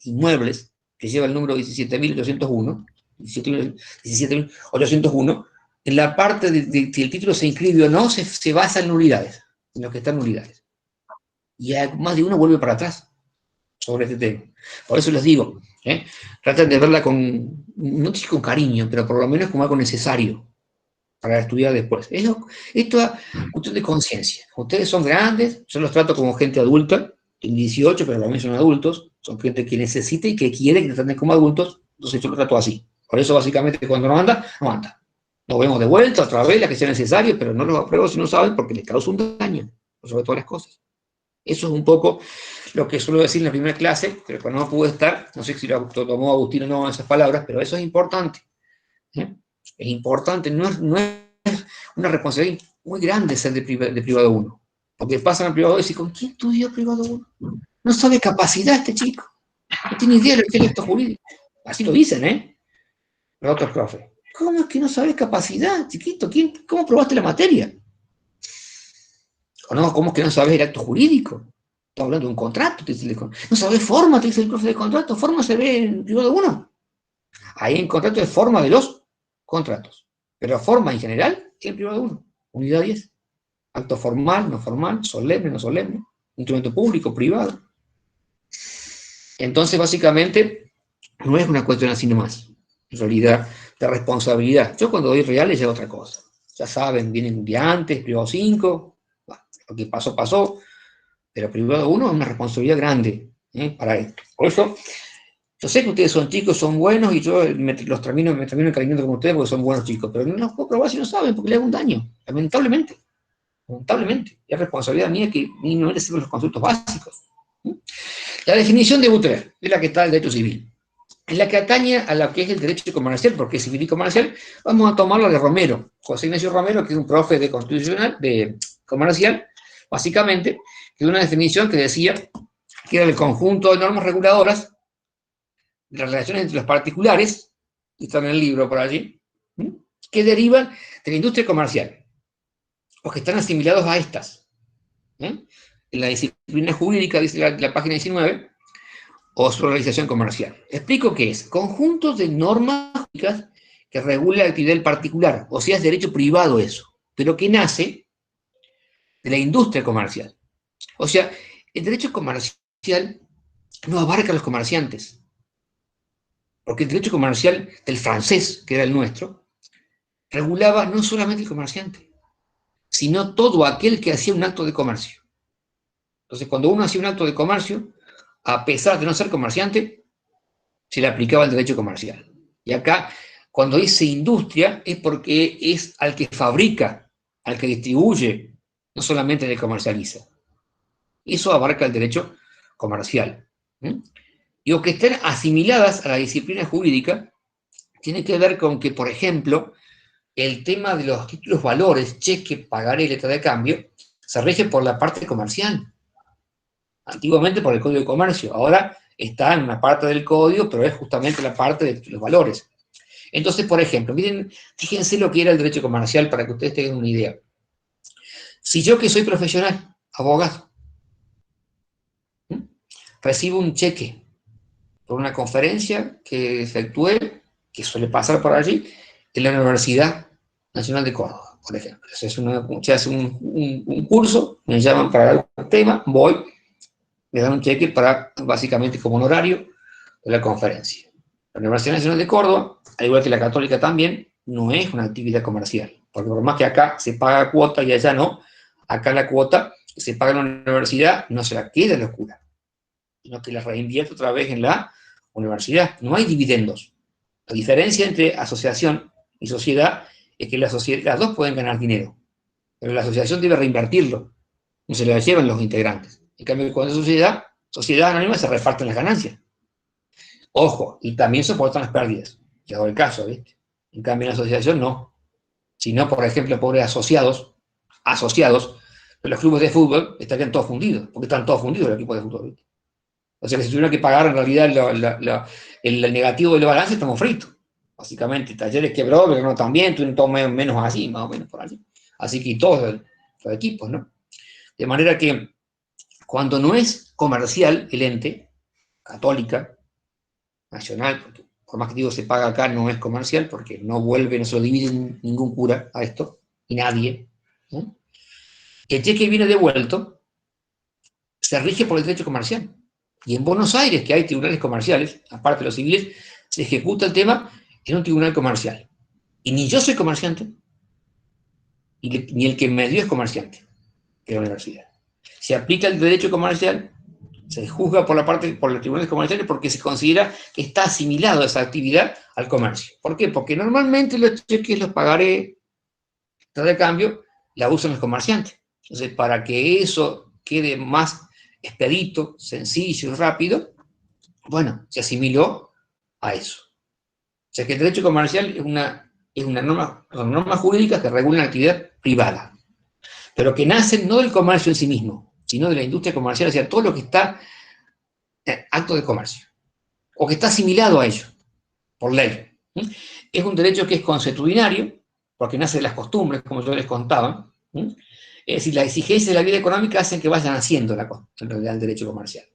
inmuebles, que lleva el número 17.801, en la parte de si el título se inscribe o no, se basa en nulidades, en lo que están nulidades. Y más de uno vuelve para atrás sobre este tema. Por eso les digo, traten de verla no sé si con cariño, pero por lo menos como algo necesario para estudiar después. Esto es cuestión de conciencia. Ustedes son grandes, yo los trato como gente adulta, tienen 18, pero también son adultos, son gente que necesita y que quiere que los traten como adultos, entonces yo los trato así. Por eso básicamente cuando no anda, no anda. Nos vemos de vuelta otra vez, la que sea necesaria, pero no los apruebo si no saben porque les causa un daño, sobre todas las cosas. Eso es un poco lo que suelo decir en la primera clase, pero cuando no pude estar, no sé si lo tomó Agustín o no esas palabras, pero eso es importante. Es importante, no es una responsabilidad muy grande ser de privado 1. Porque pasan al privado 2 y dicen, ¿con quién estudió privado 1? No sabe capacidad este chico. No tiene idea de lo que es el acto jurídico. Así lo dicen, los otros profes. ¿Cómo es que no sabes capacidad, chiquito? ¿Cómo probaste la materia? O no, ¿cómo es que no sabes el acto jurídico? Estamos hablando de un contrato, te dice no sabes forma, te dice el profe de contrato. Forma se ve en privado 1. Ahí en contrato es forma de los contratos. Pero forma en general es el privado 1. Unidad 10. Acto formal, no formal, solemne, no solemne. Instrumento público, privado. Entonces, básicamente, no es una cuestión así nomás. En realidad, de responsabilidad. Yo cuando doy reales ya es otra cosa. Ya saben, vienen de antes, privado 5. Bueno, lo que pasó, pasó. pero privado 1 es una responsabilidad grande para esto. Por eso, yo sé que ustedes son chicos, son buenos, y yo me termino encariñando con ustedes porque son buenos chicos, pero no los puedo probar si no saben, porque les hago un daño, lamentablemente. Lamentablemente. Es responsabilidad mía que no les sirven los conceptos básicos. La definición de Butler es la que está el derecho civil. En la que atañe a lo que es el derecho comercial, porque es civil y comercial, vamos a tomarlo de Romero, José Ignacio Romero, que es un profe de constitucional, de comercial, básicamente, que es una definición que decía que era el conjunto de normas reguladoras de las relaciones entre los particulares, y está en el libro por allí, que derivan de la industria comercial, o que están asimilados a estas. En la disciplina jurídica, dice la página 19, o su realización comercial. Explico qué es. Conjuntos de normas jurídicas que regula la actividad del particular, o sea, es derecho privado eso, pero que nace de la industria comercial. O sea, el derecho comercial no abarca a los comerciantes, porque el derecho comercial del francés, que era el nuestro, regulaba no solamente el comerciante, sino todo aquel que hacía un acto de comercio. Entonces, cuando uno hacía un acto de comercio, a pesar de no ser comerciante, se le aplicaba el derecho comercial. Y acá, cuando dice industria, es porque es al que fabrica, al que distribuye, no solamente al que comercializa. Eso abarca el derecho comercial. Y o que estén asimiladas a la disciplina jurídica, tiene que ver con que, por ejemplo, el tema de los títulos valores, cheque, pagaré, letra de cambio, se rige por la parte comercial. Antiguamente por el Código de Comercio, ahora está en una parte del código, pero es justamente la parte de los valores. Entonces, por ejemplo, miren, fíjense lo que era el derecho comercial para que ustedes tengan una idea. Si yo, que soy profesional, abogado, recibo un cheque por una conferencia que efectué, que suele pasar por allí, en la Universidad Nacional de Córdoba, por ejemplo. Se hace un curso, me llaman para dar un tema, voy, me dan un cheque para, básicamente, como honorario de la conferencia. La Universidad Nacional de Córdoba, al igual que la Católica también, no es una actividad comercial, porque por más que acá se paga cuota y allá no, acá la cuota que se paga en la universidad no se la queda la cura, sino que la reinvierte otra vez en la universidad. No hay dividendos. La diferencia entre asociación y sociedad es que las dos pueden ganar dinero, pero la asociación debe reinvertirlo, no se la llevan los integrantes. En cambio, cuando es sociedad anónima, se reparten las ganancias. Ojo, y también soportan las pérdidas. Ya doy el caso, ¿viste? En cambio, en la asociación no. Si no, por ejemplo, pobres asociados de los clubes de fútbol estarían todos fundidos, porque están todos fundidos los equipos de fútbol, ¿viste? O sea que si tuvieran que pagar en realidad el negativo del balance, estamos fritos. Básicamente, Talleres quebró, pero no también, tuvieron todo menos así, más o menos por allí. Así que todos los equipos, ¿no? De manera que cuando no es comercial el ente, Católica, Nacional, porque por más que digo se paga acá, no es comercial, porque no se lo divide ningún cura a esto, y nadie. ¿No? El cheque viene devuelto, se rige por el derecho comercial. Y en Buenos Aires, que hay tribunales comerciales, aparte de los civiles, se ejecuta el tema en un tribunal comercial. Y ni yo soy comerciante, ni el que me dio es comerciante de la universidad. Se aplica el derecho comercial, se juzga por los tribunales comerciales porque se considera que está asimilado esa actividad al comercio. ¿Por qué? Porque normalmente los cheques, los pagaré de cambio, la usan los comerciantes. Entonces, para que eso quede más expedito, sencillo y rápido, bueno, se asimiló a eso. O sea que el derecho comercial es una norma, son normas jurídicas que regulan la actividad privada, pero que nacen no del comercio en sí mismo, sino de la industria comercial, o sea, todo lo que está en acto de comercio, o que está asimilado a ello, por ley. Es un derecho que es consuetudinario, porque nace de las costumbres, como yo les contaba. Es decir, las exigencias de la vida económica hacen que vayan haciendo en realidad el derecho comercial.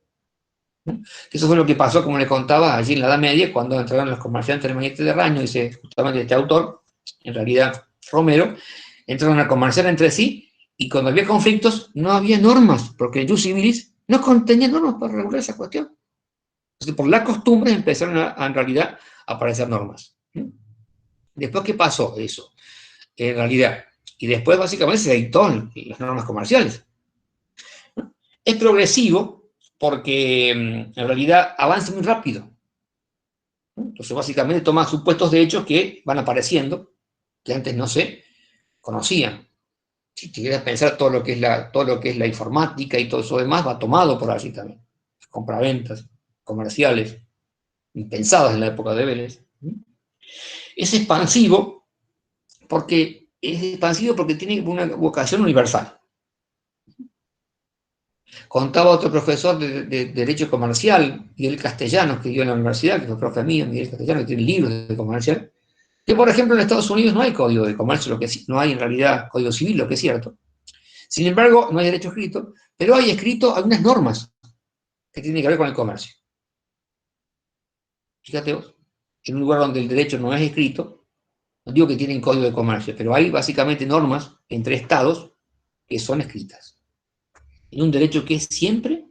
Eso fue lo que pasó, como les contaba, allí en la Edad Media, cuando entraron los comerciantes del Mediterráneo, dice justamente este autor, en realidad Romero, entraron a comerciar entre sí, y cuando había conflictos no había normas, porque el jus civilis no contenía normas para regular esa cuestión. Entonces, por las costumbres empezaron en realidad a aparecer normas. Después, ¿qué pasó eso? En realidad, y después básicamente se dictó las normas comerciales. Es progresivo porque en realidad avanza muy rápido. Entonces, básicamente toma supuestos de hechos que van apareciendo, que antes no se conocían. Si te quieres pensar todo lo que es la informática y todo eso demás, va tomado por allí también. Compraventas, comerciales, impensadas en la época de Vélez. Es expansivo porque tiene una vocación universal. Contaba otro profesor de Derecho Comercial, Miguel Castellanos, que dio en la universidad, que fue profe mío, Miguel Castellanos, que tiene libros de comercial, que por ejemplo en Estados Unidos no hay código de comercio, no hay en realidad código civil, lo que es cierto. Sin embargo, no hay derecho escrito, pero hay escrito algunas normas que tienen que ver con el comercio. Fíjate vos, en un lugar donde el derecho no es escrito, no digo que tienen código de comercio, pero hay básicamente normas entre estados que son escritas. En un derecho que es siempre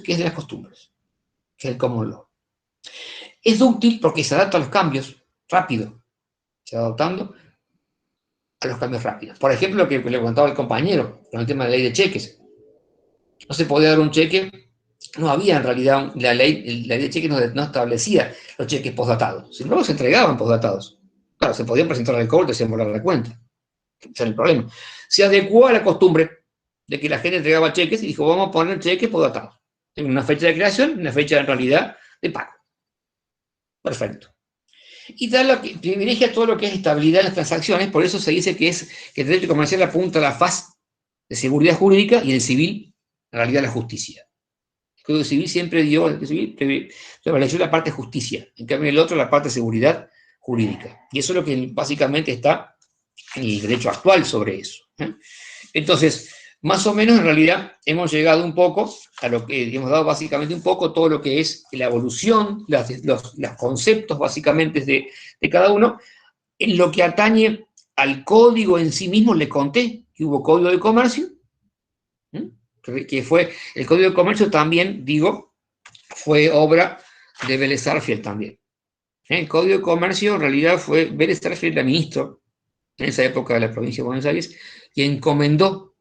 que es de las costumbres, que es el common law. Es útil porque se adapta a los cambios rápido, se va adaptando a los cambios rápidos. Por ejemplo, lo que le contaba el compañero con el tema de la ley de cheques. No se podía dar un cheque, no había en realidad, la ley de cheques no establecía los cheques postdatados. Sin embargo, se entregaban postdatados. Claro, se podían presentar al corte, se volar la cuenta. Ese era el problema. Se adecuó a la costumbre de que la gente entregaba cheques y dijo, vamos a poner cheques postdatados. En una fecha de creación y una fecha en realidad de pago. Perfecto. Y privilegia todo lo que es estabilidad en las transacciones, por eso se dice que el derecho comercial apunta a la faz de seguridad jurídica y el civil, en realidad, la justicia. El Código Civil siempre prevaleció la parte justicia, en cambio el otro la parte de seguridad jurídica. Y eso es lo que básicamente está en el derecho actual sobre eso. Entonces, más o menos en realidad hemos llegado un poco a lo que hemos dado básicamente un poco todo lo que es la evolución, los conceptos básicamente de cada uno. En lo que atañe al código en sí mismo, le conté que hubo código de comercio, que fue, el código de comercio también, digo, fue obra de Vélez Sarsfield también. El código de comercio en realidad fue Vélez Sarsfield, era ministro en esa época de la provincia de Buenos Aires, y encomendó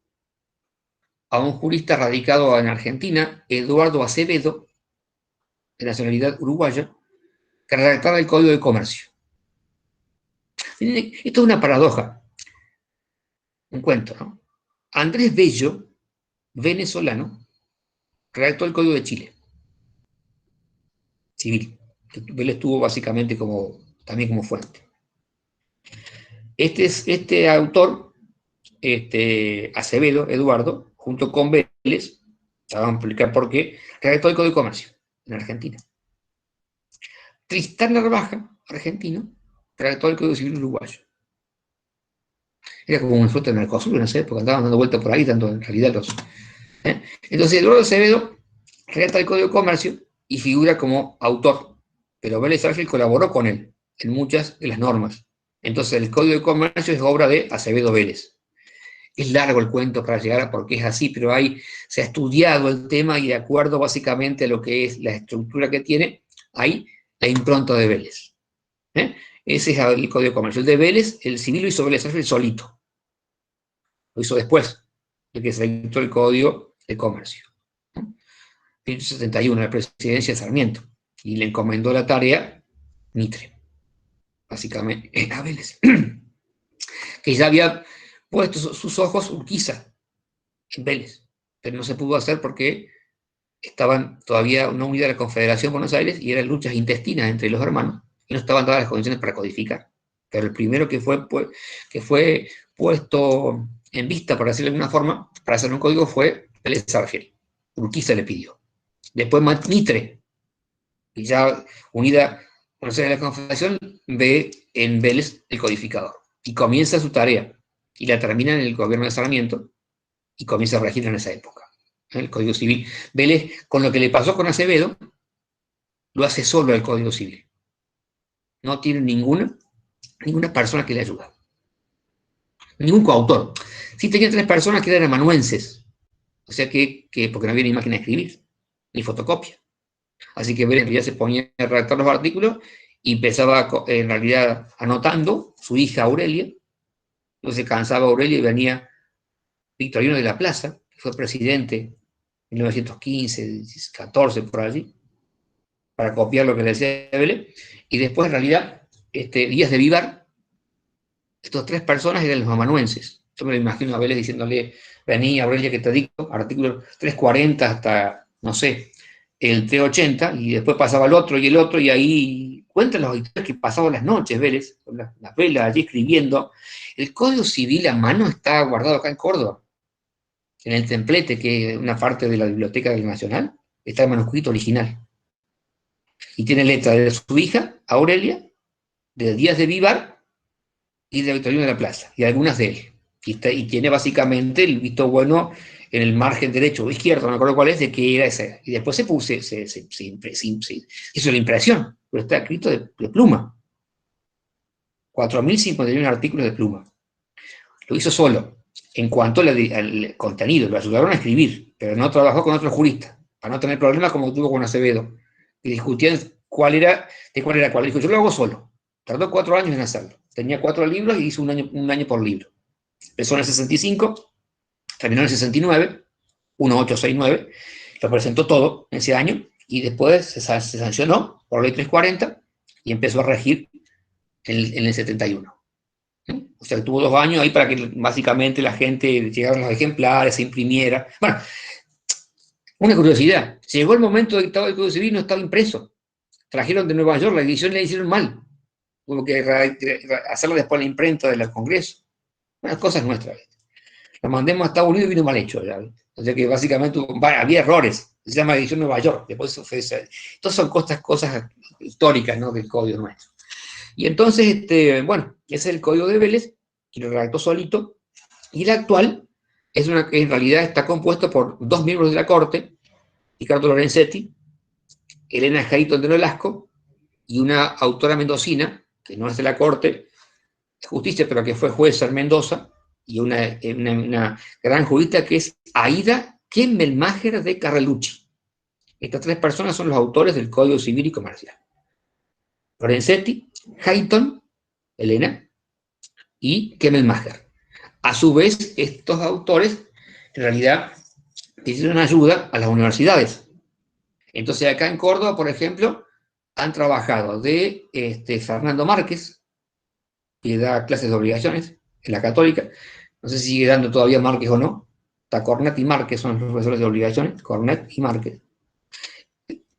a un jurista radicado en Argentina, Eduardo Acevedo, de nacionalidad uruguaya, que redactara el Código de Comercio. Esto es una paradoja, un cuento, ¿no? Andrés Bello, venezolano, redactó el Código de Chile, civil, que Vélez tuvo básicamente también como fuente. Este autor, Acevedo, Eduardo, junto con Vélez, ya vamos a explicar por qué, redactó el Código de Comercio en Argentina. Tristán Narvaja, argentino, redactó el Código Civil uruguayo. Era como un fruto de Mercosur en esa época, andaban dando vueltas por ahí, tanto en realidad los... Entonces, Eduardo Acevedo redacta el Código de Comercio y figura como autor, pero Vélez Sarsfield colaboró con él en muchas de las normas. Entonces, el Código de Comercio es obra de Acevedo Vélez. Es largo el cuento para llegar a por qué es así, pero ahí se ha estudiado el tema y de acuerdo básicamente a lo que es la estructura que tiene, hay la impronta de Vélez. Ese es el Código de Comercio. El de Vélez, el civil lo hizo Vélez Sarsfield solito. Lo hizo después de que se editó el Código de Comercio. 1971, la presidencia de Sarmiento. Y le encomendó la tarea Mitre, básicamente, a Vélez. Que ya había puesto sus ojos Urquiza en Vélez, pero no se pudo hacer porque estaban todavía una unidad de la Confederación de Buenos Aires y eran luchas intestinas entre los hermanos y no estaban dadas las condiciones para codificar. Pero el primero que fue puesto en vista, por decirlo de alguna forma, para hacer un código fue Vélez Sarsfield. Urquiza le pidió. Después Mitre, y ya unida Buenos Aires a la Confederación, ve en Vélez el codificador. Y comienza su tarea. Y la termina en el gobierno de Sarmiento y comienza a regir en esa época. El Código Civil. Vélez, con lo que le pasó con Acevedo, lo hace solo el Código Civil. No tiene ninguna persona que le ayuda. Ningún coautor. Sí tenía 3 personas que eran amanuenses. O sea que porque no había ni máquina de escribir, ni fotocopia. Así que Vélez ya se ponía a redactar los artículos y empezaba en realidad anotando su hija Aurelia. Entonces cansaba Aurelia y venía Victorino de la Plaza, que fue presidente 1915, 14, por allí, para copiar lo que le decía Vélez, y después, en realidad, Díaz de Vivar, estas tres personas eran los amanuenses. Yo me lo imagino a Vélez diciéndole, vení, Aurelia, que te dicto, artículo 340 hasta, no sé, el 380, y después pasaba el otro, y ahí cuentan los auditores que pasaban las noches, Vélez, con las velas allí escribiendo. El Código Civil a mano está guardado acá en Córdoba, en el templete, que es una parte de la Biblioteca del Nacional, está el manuscrito original. Y tiene letra de su hija, Aurelia, de Díaz de Vivar y de Victorino de la Plaza, y algunas de él. Y tiene básicamente el visto bueno en el margen derecho o izquierdo, no me acuerdo cuál es, de que era ese. Y después hizo la impresión, pero está escrito de pluma. 4.051 artículos de pluma. Lo hizo solo. En cuanto al contenido, lo ayudaron a escribir, pero no trabajó con otros juristas, para no tener problemas como tuvo con Acevedo, y discutían de cuál era cuál. Dijo, yo lo hago solo. Tardó 4 años en hacerlo. Tenía 4 libros y hizo un año por libro. Empezó en el 65, terminó en el 69, 1869, lo presentó todo en ese año, y después se sancionó por ley 340 y empezó a regir en el 71. O sea, tuvo 2 años ahí para que básicamente la gente llegaran los ejemplares, se imprimiera. Bueno, una curiosidad, llegó el momento de dictado del Código Civil, no estaba impreso. Trajeron de Nueva York, la edición la hicieron mal. Tuvo que hacerlo después en la imprenta del Congreso. Unas cosas nuestras. Lo mandemos a Estados Unidos y vino mal hecho. ¿Ya? O sea que básicamente había errores. Se llama edición Nueva York. Después todas son cosas históricas, ¿no?, del código nuestro. Y entonces, bueno, ese es el código de Vélez, que lo redactó solito. Y el actual es una que en realidad está compuesto por 2 miembros de la Corte, Ricardo Lorenzetti, Elena Hayton de Nolasco, y una autora mendocina, que no es de la Corte de Justicia, pero que fue jueza en Mendoza, y una gran jurista que es Aida Kemmelmacher de Carrelucci. Estas 3 personas son los autores del Código Civil y Comercial. Lorenzetti, Hayton, Elena, y Kemmelmacher. A su vez, estos autores, en realidad, pidieron ayuda a las universidades. Entonces, acá en Córdoba, por ejemplo, han trabajado de Fernando Márquez, que da clases de obligaciones en la Católica. No sé si sigue dando todavía Márquez o no. Está Cornet y Márquez, son los profesores de obligaciones, Cornet y Márquez.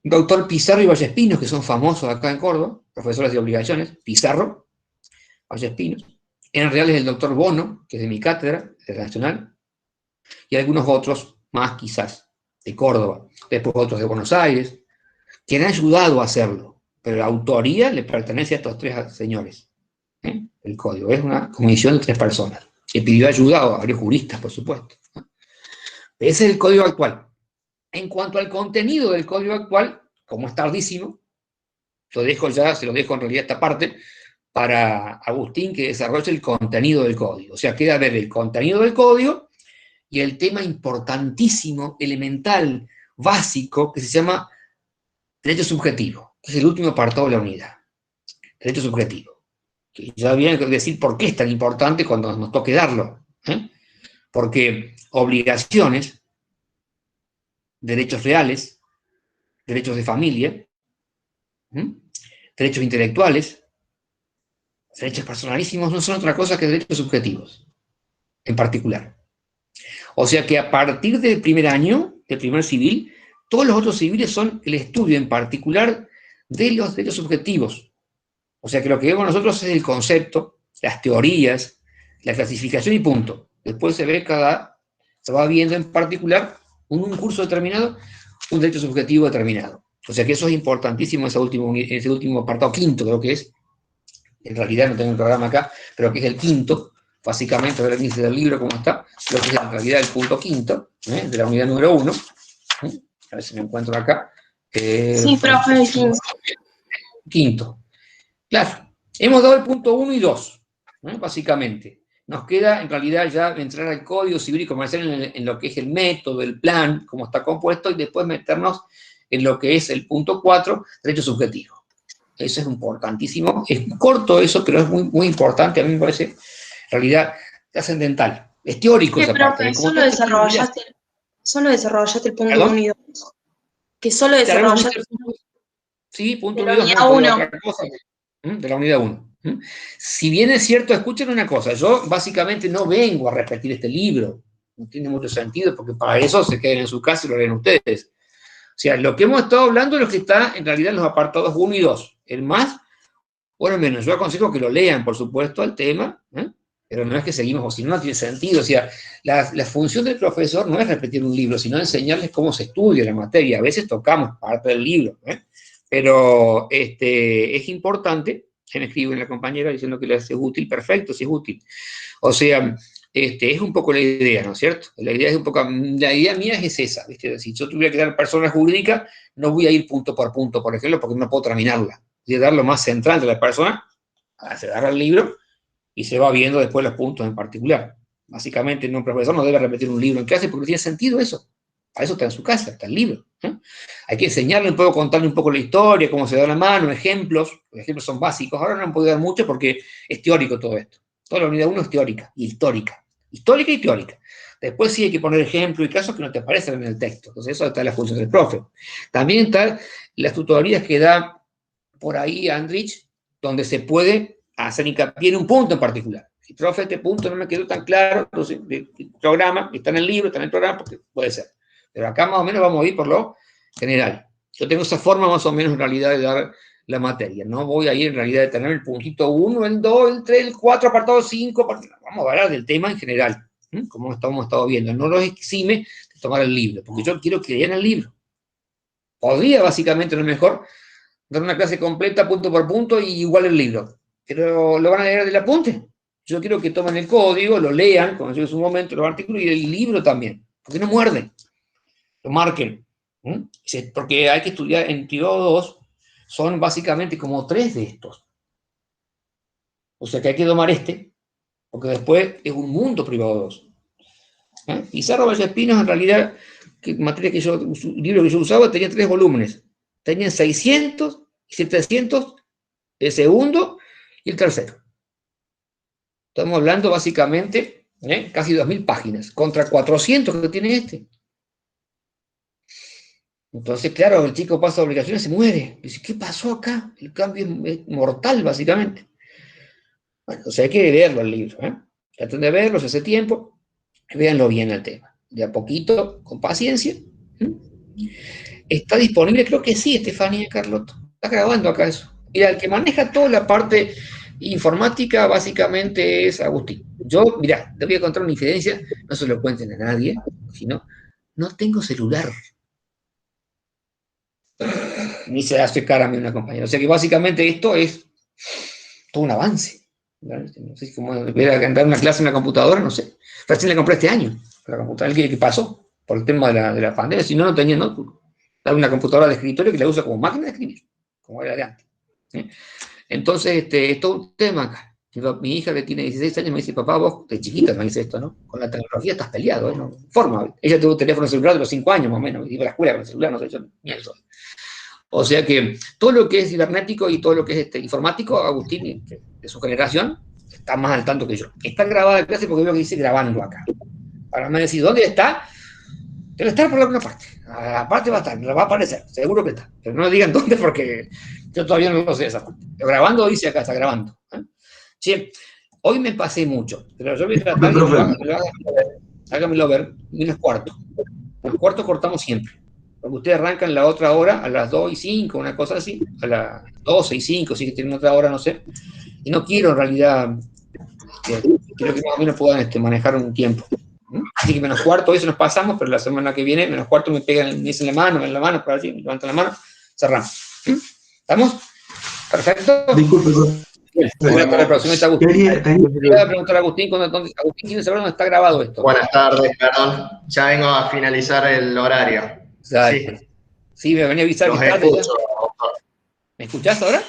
Doctor Pizarro y Vallespinos, que son famosos acá en Córdoba, profesores de obligaciones, Pizarro, Vallespinos. En realidad es el doctor Bono, que es de mi cátedra, de la Nacional, y algunos otros más quizás, de Córdoba, después otros de Buenos Aires, que han ayudado a hacerlo, pero la autoría le pertenece a estos 3 señores. El código es una comisión de 3 personas, que pidió ayuda a varios juristas, por supuesto. Ese es el código actual. En cuanto al contenido del código actual, como es tardísimo, se lo dejo en realidad esta parte, para Agustín, que desarrolle el contenido del código. O sea, queda ver el contenido del código y el tema importantísimo, elemental, básico, que se llama derecho subjetivo, que es el último apartado de la unidad. Derecho subjetivo. Que ya viene a decir por qué es tan importante cuando nos toque darlo. Porque obligaciones, derechos reales, derechos de familia, derechos intelectuales, derechos personalísimos no son otra cosa que derechos subjetivos, en particular. O sea que a partir del primer año, del primer civil, todos los otros civiles son el estudio en particular de los derechos subjetivos. O sea que lo que vemos nosotros es el concepto, las teorías, la clasificación y punto. Después se va viendo en particular, en un curso determinado, un derecho subjetivo determinado. O sea que eso es importantísimo, ese último apartado, quinto creo que es. En realidad no tengo el programa acá, pero que es el quinto, básicamente, a ver el índice del libro cómo está, lo que es en realidad el punto quinto, de la unidad número 1. A ver si me encuentro acá. Sí, profe, el 15. Quinto. Claro, hemos dado el punto 1 y 2, básicamente. Nos queda, en realidad, ya entrar al Código Civil y Comercial en lo que es el método, el plan, cómo está compuesto, y después meternos en lo que es el punto 4, derecho subjetivo. Eso es importantísimo. Es corto eso, pero es muy, muy importante. A mí me parece, en realidad, trascendental. Es teórico esa parte. ¿Eso lo desarrollaste solo desarrollaste el punto ¿Perdón? 1 y 2. Que solo Claro, desarrollaste sí, punto de la 1 y 2, unidad no, 1. otra cosa, de la unidad 1. Si bien es cierto, escuchen una cosa, yo básicamente no vengo a repetir este libro, no tiene mucho sentido, porque para eso se queden en su casa y lo leen ustedes. O sea, lo que hemos estado hablando es lo que está en realidad en los apartados 1 y 2. El más, o el menos, yo aconsejo que lo lean, por supuesto, al tema, pero no es que seguimos, o si no, no tiene sentido. O sea, la función del profesor no es repetir un libro, sino enseñarles cómo se estudia la materia. A veces tocamos parte del libro, pero es importante. Se me escribe la compañera diciendo que le hace útil, perfecto, si es útil. O sea, es un poco la idea, ¿no es cierto? La idea mía es esa, ¿viste? Si yo tuviera que dar persona jurídica, no voy a ir punto por punto, por ejemplo, porque no puedo terminarla. Voy a dar lo más central de la persona, se agarra el libro y se va viendo después los puntos en particular. Básicamente, un profesor no debe repetir un libro en clase porque no tiene sentido eso. Para eso está en su casa, está el libro. Hay que enseñarle un poco, contarle un poco la historia, cómo se da la mano, ejemplos. Los ejemplos son básicos. Ahora no han podido dar mucho porque es teórico todo esto. Toda la unidad 1 es teórica y histórica. Histórica y teórica. Después sí hay que poner ejemplos y casos que no te aparecen en el texto. Entonces eso está en la función del profe. También están las tutorías que da por ahí Andrich, donde se puede hacer hincapié en un punto en particular. Si, profe, este punto no me quedó tan claro, entonces el programa, está en el libro, está en el programa, porque puede ser. Pero acá más o menos vamos a ir por lo general. Yo tengo esa forma más o menos en realidad de dar la materia. No voy a ir en realidad de tener el puntito 1, el 2, el 3, el 4, apartado 5. Vamos a hablar del tema en general, como hemos estado viendo. No los exime de tomar el libro, porque yo quiero que lean el libro. Podría básicamente a lo mejor dar una clase completa punto por punto y igual el libro. Pero lo van a leer del apunte. Yo quiero que tomen el código, lo lean, como yo en su momento, los artículos y el libro también. Porque no muerden. Lo marquen. Porque hay que estudiar en privado 2, son básicamente como 3 de estos. O sea que hay que domar porque después es un mundo privado 2. Pizarro Vallespinos, en realidad, libro que yo usaba, tenía 3 volúmenes. Tenían 600 y 700 el segundo y el tercero. Estamos hablando básicamente casi 2.000 páginas, contra 400 que tiene este. Entonces, claro, el chico pasa obligaciones y se muere. Dice, ¿qué pasó acá? El cambio es mortal, básicamente. Bueno, o sea, hay que leerlo el libro. Traten de verlo, hace tiempo, véanlo bien el tema. De a poquito, con paciencia. Está disponible, creo que sí, Estefanía Carlotto. Está grabando acá eso. Mira, el que maneja toda la parte informática básicamente es Agustín. Yo, mirá, te voy a contar una infidencia, no se lo cuenten a nadie, sino, no tengo celular. Ni se hace cara a mí una compañera. O sea que básicamente esto es todo un avance. No sé cómo dar una clase en la computadora, no sé. Recién la compré este año, la computadora que pasó por el tema de la pandemia, si no, no tenía notebook. Dar una computadora de escritorio que la usa como máquina de escribir, como era de antes. Entonces, es todo un tema acá. Mi hija que tiene 16 años me dice, papá, vos de chiquita me dice esto, ¿no? Con la tecnología estás peleado, ¿no? Forma. Ella tuvo teléfono celular de los 5 años más o menos, iba a la escuela con el celular, no sé, yo ni eso. O sea que todo lo que es cibernético y todo lo que es informático, Agustín, de su generación, está más al tanto que yo. Está grabada la clase porque veo que dice grabando acá. Para me decir, ¿dónde está? Debe estar por alguna parte. Aparte va a estar, va a aparecer, seguro que está. Pero no me digan dónde porque yo todavía no lo sé esa parte. Pero grabando dice acá, está grabando. Sí, hoy me pasé mucho, pero yo voy a tratar de hágamelo ver, menos cuarto. Los cuartos cortamos siempre. Porque ustedes arrancan la otra hora a las 2:05, una cosa así, a las 12:05, si que tienen otra hora, no sé. Y no quiero en realidad, quiero que más o menos puedan manejar un tiempo. Así que menos cuarto, hoy se nos pasamos, pero la semana que viene, menos cuarto me dicen la mano, por allí, me levantan la mano, cerramos. ¿Estamos? ¿Perfecto? Disculpe. Voy a preguntar a Agustín, Agustín quiere saber dónde está grabado esto. Buenas tardes, perdón. Ya vengo a finalizar el horario. Sí, me venía a avisar que tarde. ¿Me escuchás ahora?